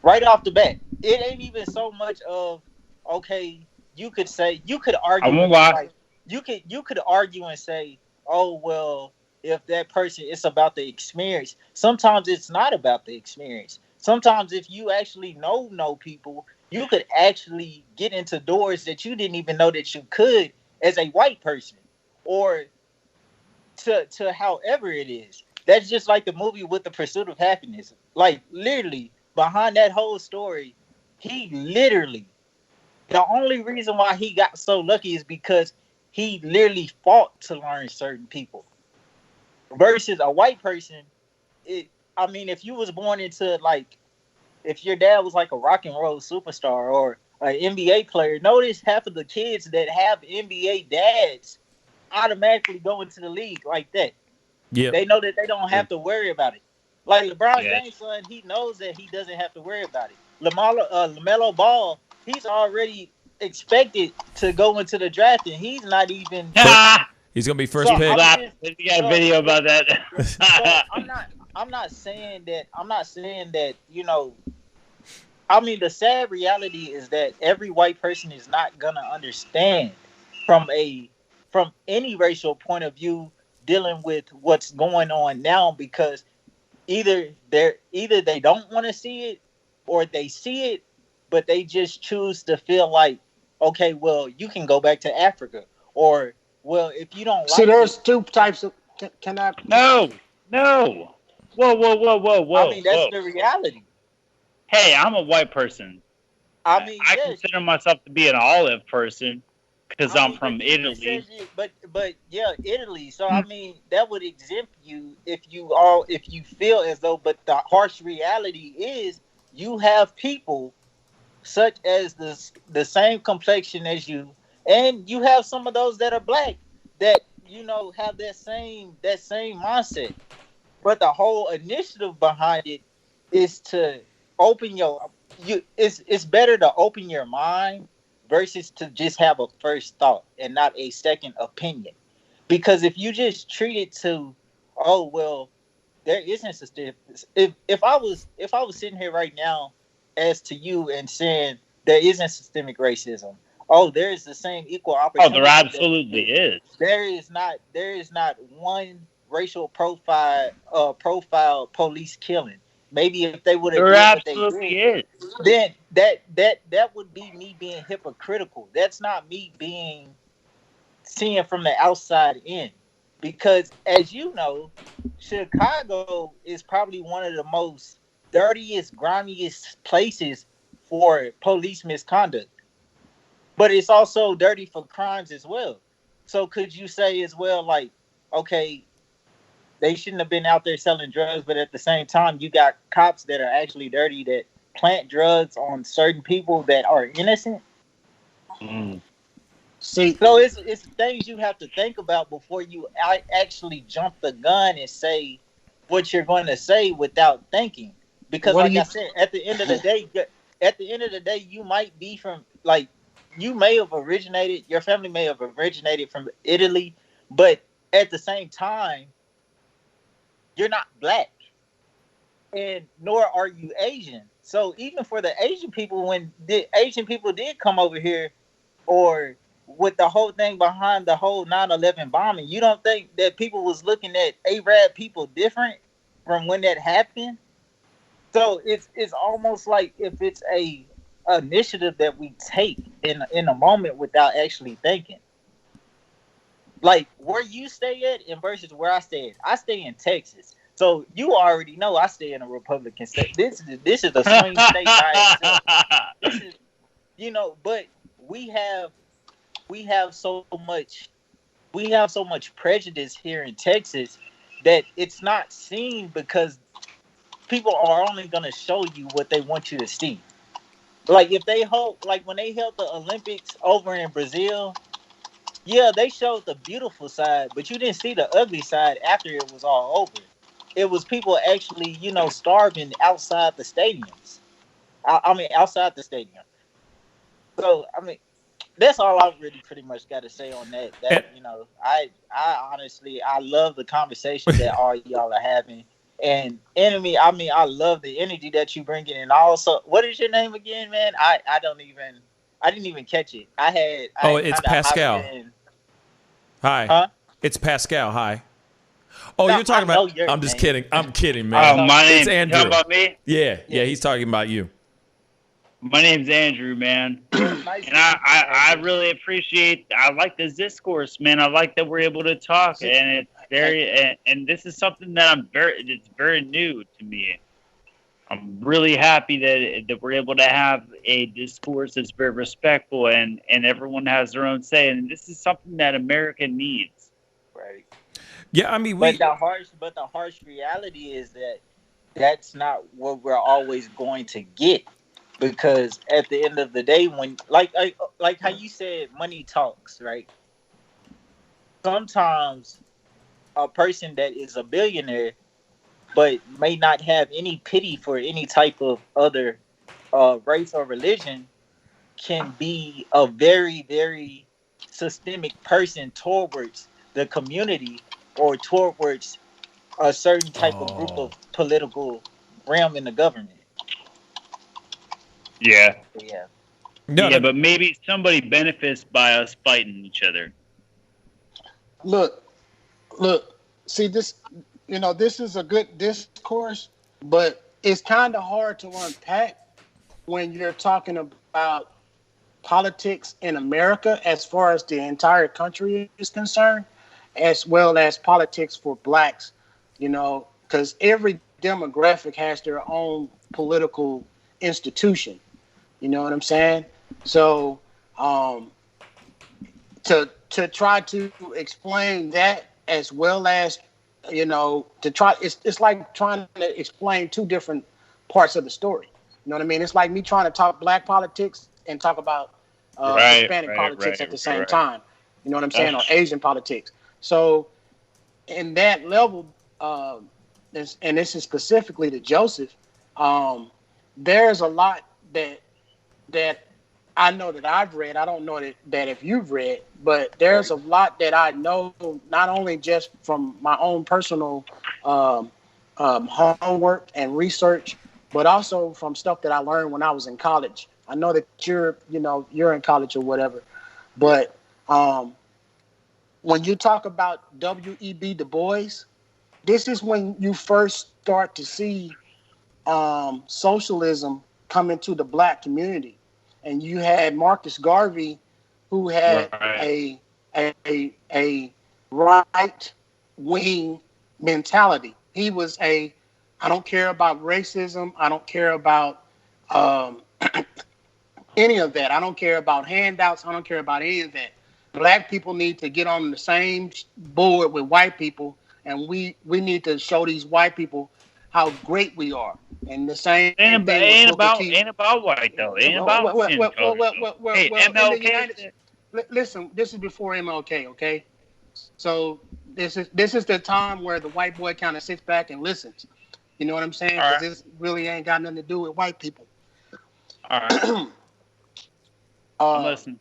Right off the bat. It ain't even so much of, okay, you could argue. You could argue and say, oh, well, if that person, it's about the experience. Sometimes it's not about the experience. Sometimes if you actually know people, you could actually get into doors that you didn't even know that you could as a white person, or to however it is. That's just like the movie With the Pursuit of Happiness. Like, literally, behind that whole story, the only reason why he got so lucky is because he literally fought to learn certain people. Versus a white person, if you was born into, like, if your dad was like a rock and roll superstar or an NBA player, notice half of the kids that have NBA dads automatically go into the league like that.
Yeah,
they know that they don't have to worry about it. Like LeBron James' son, he knows that he doesn't have to worry about it. LaMelo Ball, he's already expected to go into the draft, and he's not even.
He's gonna be first pick.
You got a video about that.
I'm not saying that. The sad reality is that every white person is not gonna understand from any racial point of view dealing with what's going on now, because either they don't want to see it, or they see it, but they just choose to feel like, okay, well, you can go back to Africa, or, well, if you don't like
See, there's two types of. Can I?
No. Whoa.
That's the reality.
Hey, I'm a white person. I consider myself to be an olive person because I'm from Italy.
But yeah, Italy. So that would exempt you if you feel as though. But the harsh reality is you have people such as the same complexion as you, and you have some of those that are black that have that same mindset. But the whole initiative behind it is to open it's better to open your mind versus to just have a first thought and not a second opinion. Because if you just treat it to, oh, well, there isn't systemic. If I was sitting here right now as to you and saying there isn't systemic racism, oh, there is the same equal opportunity.
Oh, there absolutely is.
There is not one racial profile police killing. Maybe if they would have done what they did, then that would be me being hypocritical. That's not me seeing from the outside in. Because as you know, Chicago is probably one of the most dirtiest, grimiest places for police misconduct. But it's also dirty for crimes as well. So could you say as well, like, okay, they shouldn't have been out there selling drugs, but at the same time, you got cops that are actually dirty that plant drugs on certain people that are innocent.
See,
So it's things you have to think about before you actually jump the gun and say what you're going to say without thinking. Because,
What do
like
you-
I said, at the end of the day, you might be from like you may have originated. Your family may have originated from Italy, but at the same time, you're not black, and nor are you Asian. So even for the Asian people, when the Asian people did come over here, or with the whole thing behind the whole 9/11 bombing, you don't think that people was looking at Arab people different from when that happened? So it's almost like if it's a initiative that we take in a moment without actually thinking. Like where you stay at and versus where I stay at. I stay in Texas. So you already know I stay in a Republican state. This is a swing state by itself. This is, but we have so much prejudice here in Texas that it's not seen because people are only going to show you what they want you to see. Like if they when they held the Olympics over in Brazil, yeah, they showed the beautiful side, but you didn't see the ugly side after it was all over. It was people actually, starving outside the stadiums. I mean, outside the stadium. So, I mean, that's all I really pretty much got to say on that. I honestly, I love the conversation that all y'all are having. And enemy, I mean, I love the energy that you bring in. And also, what is your name again, man? I didn't even catch it.
It's Pascal. Hi.
Huh?
It's Pascal. Hi. Oh,
No,
you're talking
I know
about.
your
I'm just
name.
kidding. I'm kidding, man.
Oh, my
It's
name.
Andrew.
You talking about me?
Yeah, he's talking about you.
My name's Andrew, man.
Nice
And I really appreciate. I like this discourse, man. I like that we're able to talk, and it's very. And this is something that it's very new to me. I'm really happy that we're able to have a discourse that's very respectful, and everyone has their own say. And this is something that America needs.
Right.
Yeah, I mean,
but the harsh reality is that that's not what we're always going to get, because at the end of the day, when like how you said, money talks, right? Sometimes a person that is a billionaire but may not have any pity for any type of other race or religion can be a very, very systemic person towards the community or towards a certain type of group of political realm in the government.
Yeah.
Yeah.
Yeah, but maybe somebody benefits by us fighting each other.
Look. See this. This is a good discourse, but it's kind of hard to unpack when you're talking about politics in America as far as the entire country is concerned, as well as politics for blacks, because every demographic has their own political institution. You know what I'm saying? So to try to explain that, as well as to try, it's like trying to explain two different parts of the story. You know what I mean? It's like me trying to talk black politics and talk about Hispanic politics at the same time. You know what I'm saying? Or Asian politics. So in that level, and this is specifically to Joseph, there's a lot that I know that I've read. I don't know that if you've read, but there's a lot that I know, not only just from my own personal homework and research, but also from stuff that I learned when I was in college. I know that you're in college or whatever, but when you talk about W.E.B. Du Bois, this is when you first start to see socialism come into the black community. And you had Marcus Garvey, who had a right wing mentality. He was a I don't care about racism. I don't care about any of that. I don't care about handouts. I don't care about any of that. Black people need to get on the same board with white people, and we need to show these white people how great we are. And the same
Ain't
thing
about white though. Ain't about skin color. Hey, MLK.
Listen, this is before MLK, okay? So this is the time where the white boy kind of sits back and listens. You know what I'm saying? Because this really ain't got nothing to do with white people.
All right. I'm listening.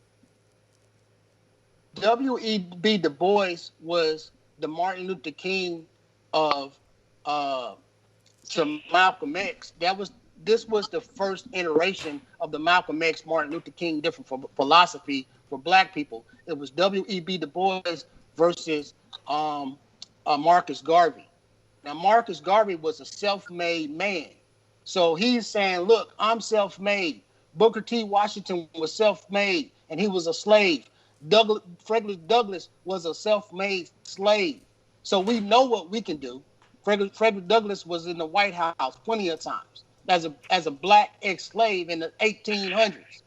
W.E.B. Du Bois was the Martin Luther King of to Malcolm X. This was the first iteration of the Malcolm X, Martin Luther King different philosophy for black people. It was W.E.B. Du Bois versus Marcus Garvey. Now, Marcus Garvey was a self-made man. So he's saying, look, I'm self-made. Booker T. Washington was self-made, and he was a slave. Frederick Douglass was a self-made slave. So we know what we can do. Frederick Douglass was in the White House plenty of times as a black ex-slave in the 1800s.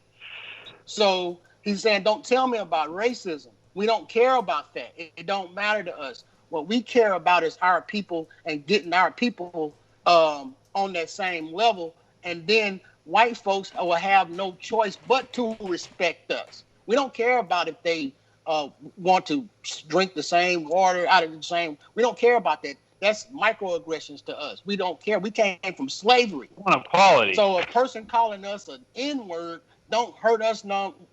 So he's saying, don't tell me about racism. We don't care about that. It don't matter to us. What we care about is our people and getting our people on that same level. And then white folks will have no choice but to respect us. We don't care about if they want to drink the same water out of the same. We don't care about that. That's microaggressions to us. We don't care. We came from slavery.
On equality.
So a person calling us an N-word don't hurt us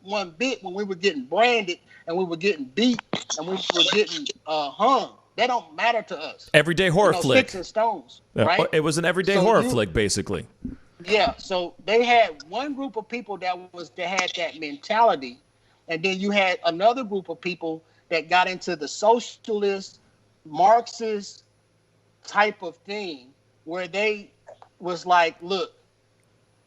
one bit when we were getting branded and we were getting beat and we were getting hung. That don't matter to us.
Everyday horror flick.
Sticks and stones, right?
It was an everyday horror flick, basically.
Yeah. So they had one group of people that had that mentality, and then you had another group of people that got into the socialist, Marxist type of thing, where they was like, look,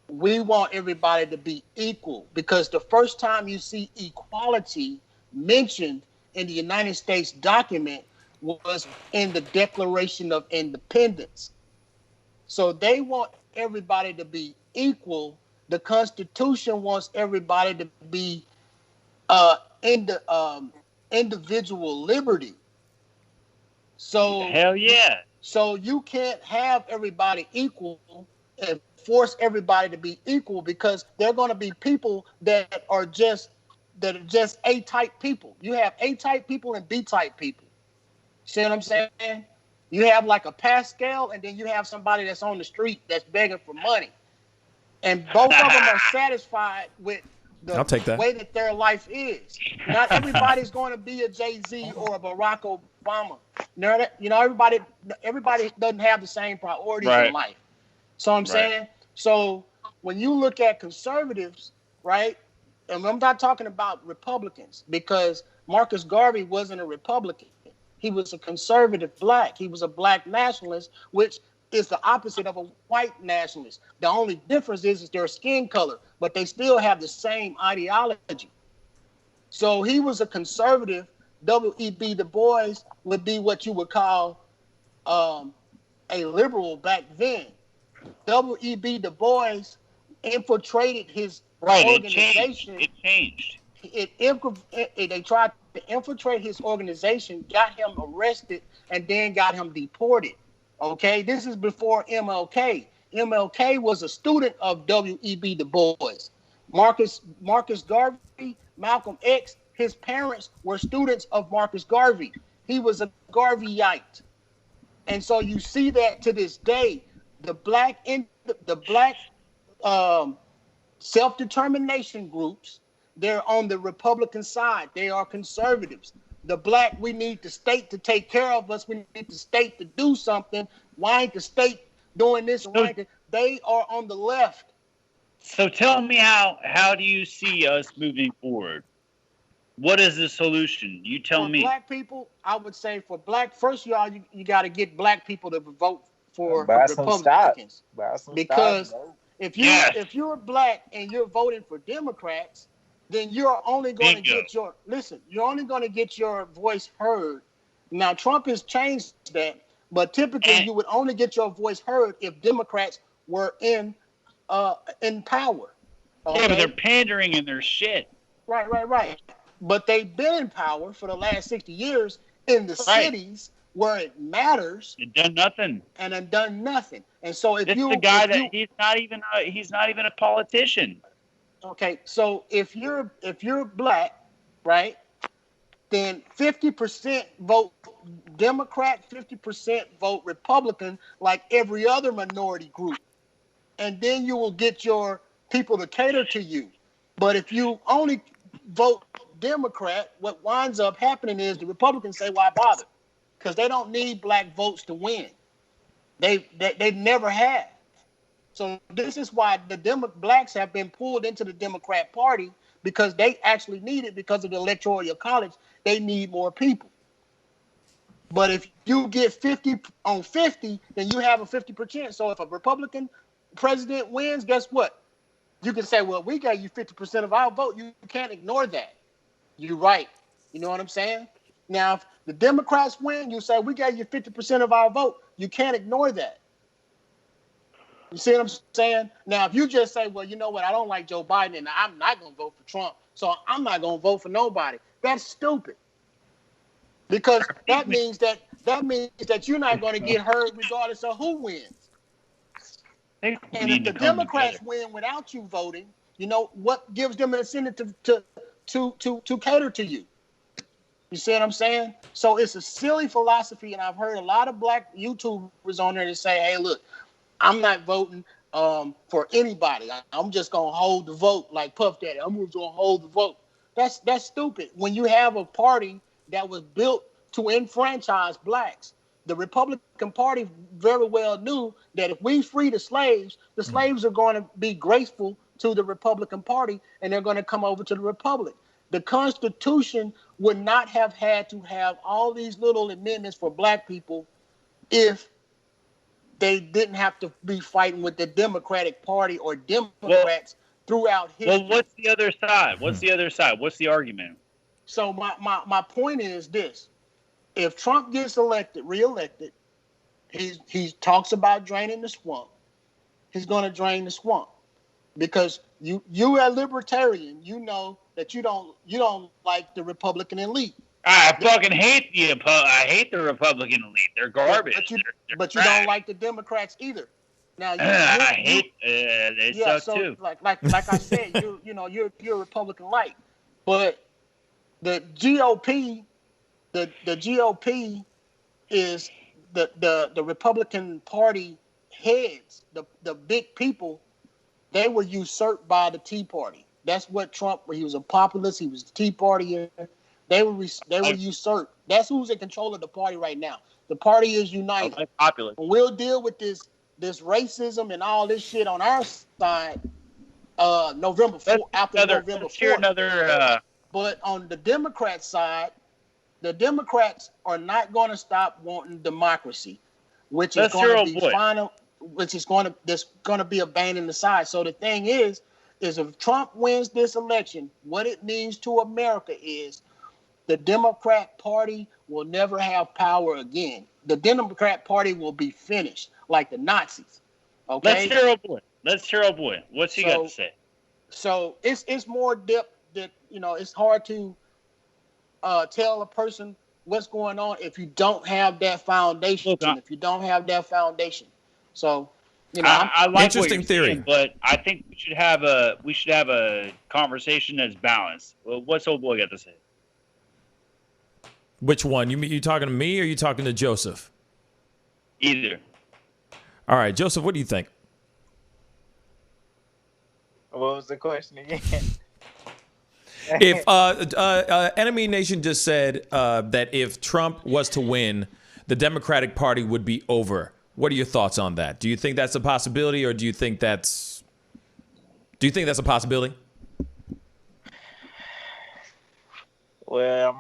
we want everybody to be equal, because the first time you see equality mentioned in the United States document was in the Declaration of Independence. So they want everybody to be equal. The Constitution wants everybody to be in the individual liberty. So
hell yeah.
So you can't have everybody equal and force everybody to be equal, because there are going to be people that are just A-type people. You have A-type people and B-type people. See what I'm saying? You have like a Pascal, and then you have somebody that's on the street that's begging for money. And both of them are satisfied with the way that their life is. Not everybody's going to be a Jay-Z or a Barack Obama. You know, everybody doesn't have the same priorities in life. So I'm saying, so when you look at conservatives, right, and I'm not talking about Republicans, because Marcus Garvey wasn't a Republican. He was a conservative black. He was a black nationalist, which is the opposite of a white nationalist. The only difference is their skin color, but they still have the same ideology. So he was a conservative. W.E.B. Du Bois would be what you would call a liberal back then. W.E.B. Du Bois infiltrated his organization.
It changed.
They tried to infiltrate his organization, got him arrested, and then got him deported. Okay, this is before MLK. MLK was a student of W.E.B. Du Bois. Marcus Garvey, Malcolm X, his parents were students of Marcus Garvey. He was a Garveyite. And so you see that to this day. The black self-determination groups, they're on the Republican side. They are conservatives. The black, we need the state to take care of us. We need the state to do something. Why ain't the state doing this? They are on the left.
So tell me, how do you see us moving forward? What is the solution? You tell me.
For black people, I would say first, y'all, you got to get black people to vote for Republicans. Because if you're black and you're voting for Democrats, then you're only going to get you're only going to get your voice heard. Now, Trump has changed that, But typically, you would only get your voice heard if Democrats were in power. Okay?
Yeah, but they're pandering in their shit.
Right. But they've been in power for the last 60 years in the cities where it matters.
They've done nothing.
And have done nothing. And so if
this
you,
is a guy
that
he's not even a politician.
Okay, so if you're black, right, then 50% vote Democrat, 50% vote Republican, like every other minority group, and then you will get your people to cater to you. But if you only vote Democrat, what winds up happening is the Republicans say, "Why bother?" Because they don't need black votes to win. They never have. So this is why the blacks have been pulled into the Democrat Party, because they actually need it because of the Electoral College. They need more people. But if you get 50 on 50, then you have a 50%. So if a Republican president wins, guess what? You can say, well, we gave you 50% of our vote. You can't ignore that. You're right. You know what I'm saying? Now, if the Democrats win, you say, we gave you 50% of our vote. You can't ignore that. You see what I'm saying? Now, if you just say, well, you know what, I don't like Joe Biden and I'm not going to vote for Trump, so I'm not going to vote for nobody. That's stupid. Because that means that you're not going to get heard regardless of who wins. And if the Democrats win without you voting, you know, what gives them an incentive to cater to you? You see what I'm saying? So it's a silly philosophy, and I've heard a lot of black YouTubers on there that say, hey, look, I'm not voting for anybody. I'm just going to hold the vote like Puff Daddy. I'm just going to hold the vote. That's stupid. When you have a party that was built to enfranchise blacks, the Republican Party very well knew that if we free the slaves are going to be graceful to the Republican Party, and they're going to come over to the Republic. The Constitution would not have had to have all these little amendments for black people if they didn't have to be fighting with the Democratic Party or Democrats throughout history.
Well, what's the other side? What's the other side? What's the argument?
So my point is this. If Trump gets reelected, he talks about draining the swamp. He's going to drain the swamp. Because you a libertarian, you know that you don't like the Republican elite.
I fucking hate the Republican elite. They're garbage.
But you don't like the Democrats either. Now
they suck too.
Like I said, you're a Republican light. But the GOP, the GOP is the Republican Party heads, the big people. They were usurped by the Tea Party. That's what Trump. He was a populist. He was the Tea Party. They were usurped. That's who's in control of the party right now. The party is united. We'll deal with this racism and all this shit on our side. November 4th, after November 4th. But on the Democrat side, the Democrats are not going to stop wanting democracy, which is going to be final. Which is going to be a bane in the side. So the thing is if Trump wins this election, what it means to America is the Democrat Party will never have power again. The Democrat Party will be finished like the Nazis. Okay.
Let's hear old boy. What's he got to say?
So it's more depth that it's hard to tell a person what's going on if you don't have that foundation. So,
I like
interesting theory,
saying, but I think we should have a conversation that's balanced. Well, what's old boy got to say?
Which one? You talking to me or you talking to Joseph?
Either.
All right, Joseph, what do you think?
What was the question again?
If Enemy Nation just said that if Trump was to win, the Democratic Party would be over. What are your thoughts on that? Do you think that's a possibility, or do you think that's a possibility?
Well, I'm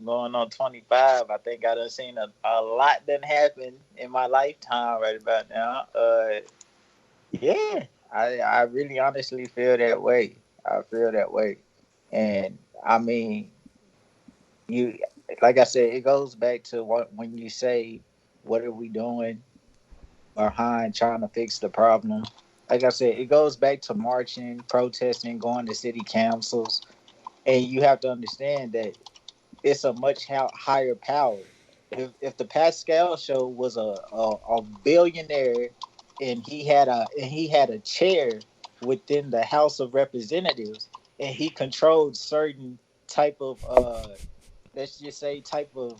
going on 25. I think I done seen a lot done happen in my lifetime right about now. Yeah, I really honestly feel that way. And I mean, like I said, it goes back to when you say, "What are we doing behind trying to fix the problem?" Like I said, it goes back to marching, protesting, going to city councils, and you have to understand that it's a much higher power. If the Pascal show was a billionaire and he had a chair within the House of Representatives and he controlled certain type of let's just say type of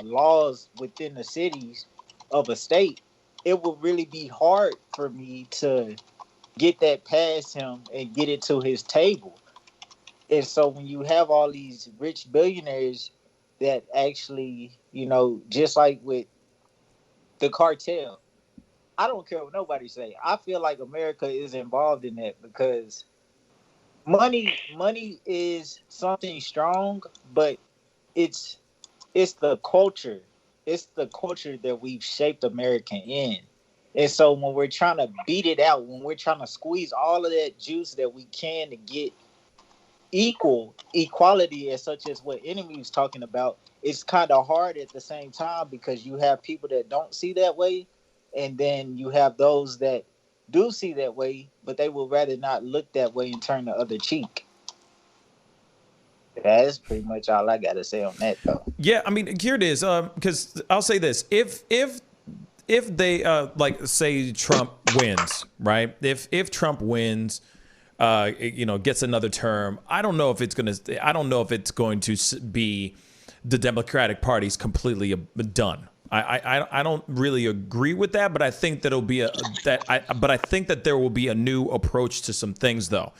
laws within the cities of a state, it would really be hard for me to get that past him and get it to his table. And so when you have all these rich billionaires that actually, just like with the cartel, I don't care what nobody say. I feel like America is involved in that because money is something strong, but it's the culture. It's the culture that we've shaped America in. And so when we're trying to beat it out, when we're trying to squeeze all of that juice that we can to get equality as such as what Enemy was talking about, it's kind of hard at the same time because you have people that don't see that way, and then you have those that do see that way, but they would rather not look that way and turn the other cheek. That's pretty much all I got to say on that, though.
Yeah, I mean, here it is. Because I'll say this: if they like say Trump wins, right? If Trump wins, gets another term, I don't know if it's going to be the Democratic Party's completely done. I don't really agree with that, but I think that it'll be I think that there will be a new approach to some things, though.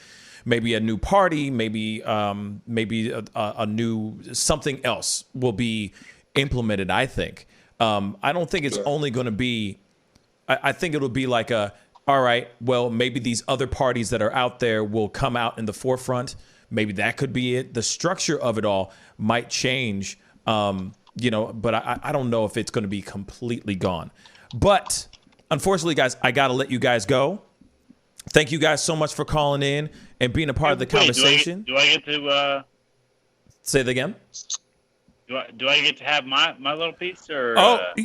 Maybe a new party, maybe a new something else will be implemented. I think. I don't think it's only going to be. I think it'll be like all right, well, maybe these other parties that are out there will come out in the forefront. Maybe that could be it. The structure of it all might change, but I don't know if it's going to be completely gone. But unfortunately, guys, I got to let you guys go. Thank you guys so much for calling in and being a part of the conversation.
Do I get to
say that again?
Do I get to have my little piece or?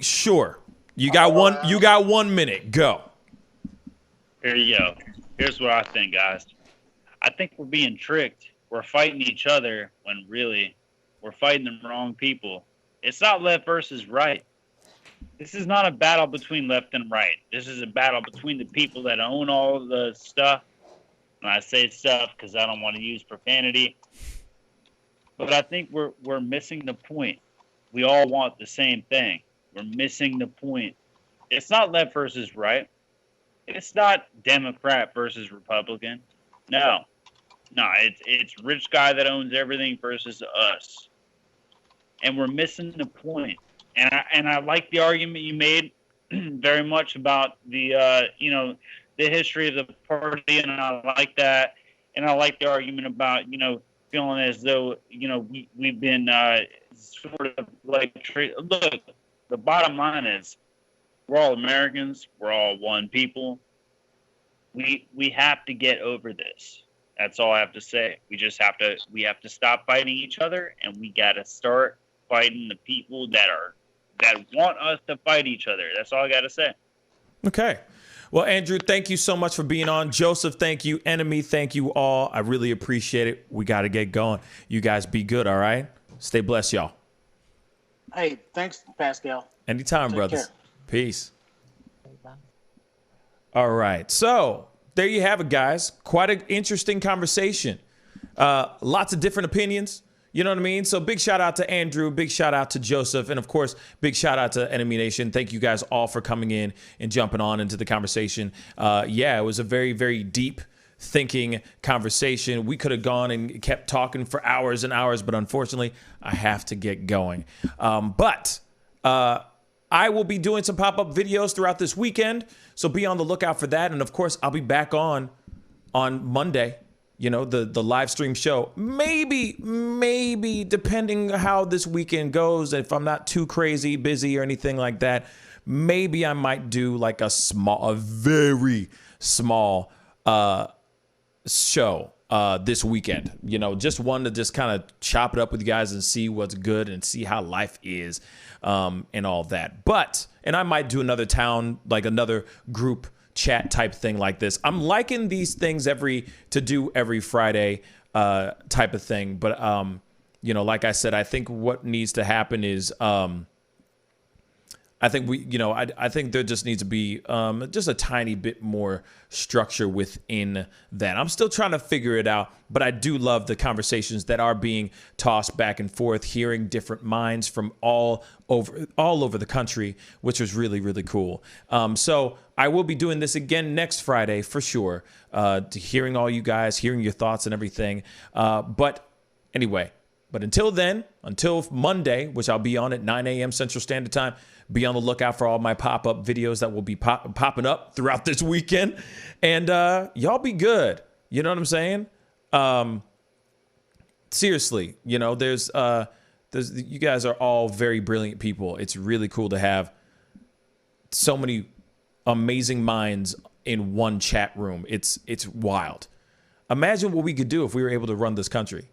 Sure. You got 1 minute. Go.
Here you go. Here's what I think, guys. I think we're being tricked. We're fighting each other when really we're fighting the wrong people. It's not left versus right. This is not a battle between left and right. This is a battle between the people that own all of the stuff. And I say stuff because I don't want to use profanity. But I think we're missing the point. We all want the same thing. We're missing the point. It's not left versus right. It's not Democrat versus Republican. No, it's rich guy that owns everything versus us. And we're missing the point. And I like the argument you made very much about the the history of the party, and I like that. And I like the argument about feeling as though we've been sort of like look. The bottom line is we're all Americans. We're all one people. We have to get over this. That's all I have to say. We have to stop fighting each other, and we got to start fighting the people that want us to fight each other. That's all I got to say.
Okay. Well, Andrew, thank you so much for being on. Joseph, thank you. Enemy, thank you all. I really appreciate it. We got to get going. You guys be good, all right? Stay blessed, y'all.
Hey, thanks, Pascal.
Anytime,
Take
brothers.
care.
Peace. All right. So there you have it, guys. Quite an interesting conversation. Lots of different opinions. You know what I mean? So big shout out to Andrew. Big shout out to Joseph. And, of course, big shout out to Enemy Nation. Thank you guys all for coming in and jumping on into the conversation. It was a very, very deep thinking conversation. We could have gone and kept talking for hours and hours, but unfortunately, I have to get going. But I will be doing some pop-up videos throughout this weekend, so be on the lookout for that. And of course, I'll be back on Monday, the live stream show. Maybe depending how this weekend goes, if I'm not too crazy busy or anything like that, maybe I might do like a very small show this weekend. You know, just wanted to just kind of chop it up with you guys and see what's good and see how life is and all that. And I might do another another group chat type thing like this. I'm liking these things every Friday type of thing. But, you know, like I said, I think what needs to happen is I think there just needs to be just a tiny bit more structure within that. I'm still trying to figure it out, but I do love the conversations that are being tossed back and forth, hearing different minds from all over the country, which was really, really cool. So I will be doing this again next Friday for sure, hearing all you guys, hearing your thoughts and everything. But until then, until Monday, which I'll be on at 9 a.m. Central Standard Time, be on the lookout for all my pop-up videos that will be popping up throughout this weekend. And y'all be good. You know what I'm saying? Seriously, you know, there's you guys are all very brilliant people. It's really cool to have so many amazing minds in one chat room. It's wild. Imagine what we could do if we were able to run this country.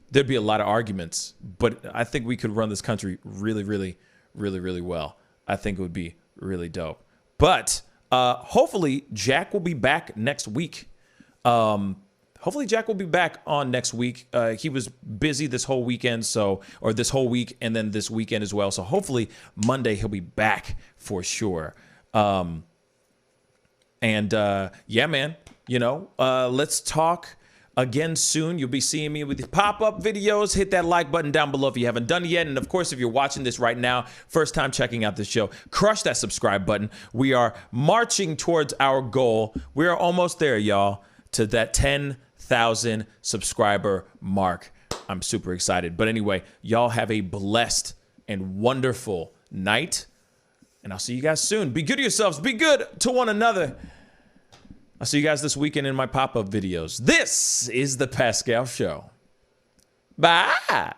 There'd be a lot of arguments, but I think we could run this country really, really, really, really well. I think it would be really dope. But hopefully Jack will be back next week. Hopefully Jack will be back on next week. He was busy this whole weekend, or this whole week, and then this weekend as well. So hopefully Monday he'll be back for sure. Yeah, man, you know, let's talk again soon. You'll be seeing me with the pop-up videos. Hit that like button down below if you haven't done it yet. And of course, if you're watching this right now, first time checking out this show, crush that subscribe button. We are marching towards our goal. We are almost there, y'all, to that 10,000 subscriber mark. I'm super excited. But anyway, y'all have a blessed and wonderful night. And I'll see you guys soon. Be good to yourselves. Be good to one another. I'll see you guys this weekend in my pop-up videos. This is The Pascal Show. Bye.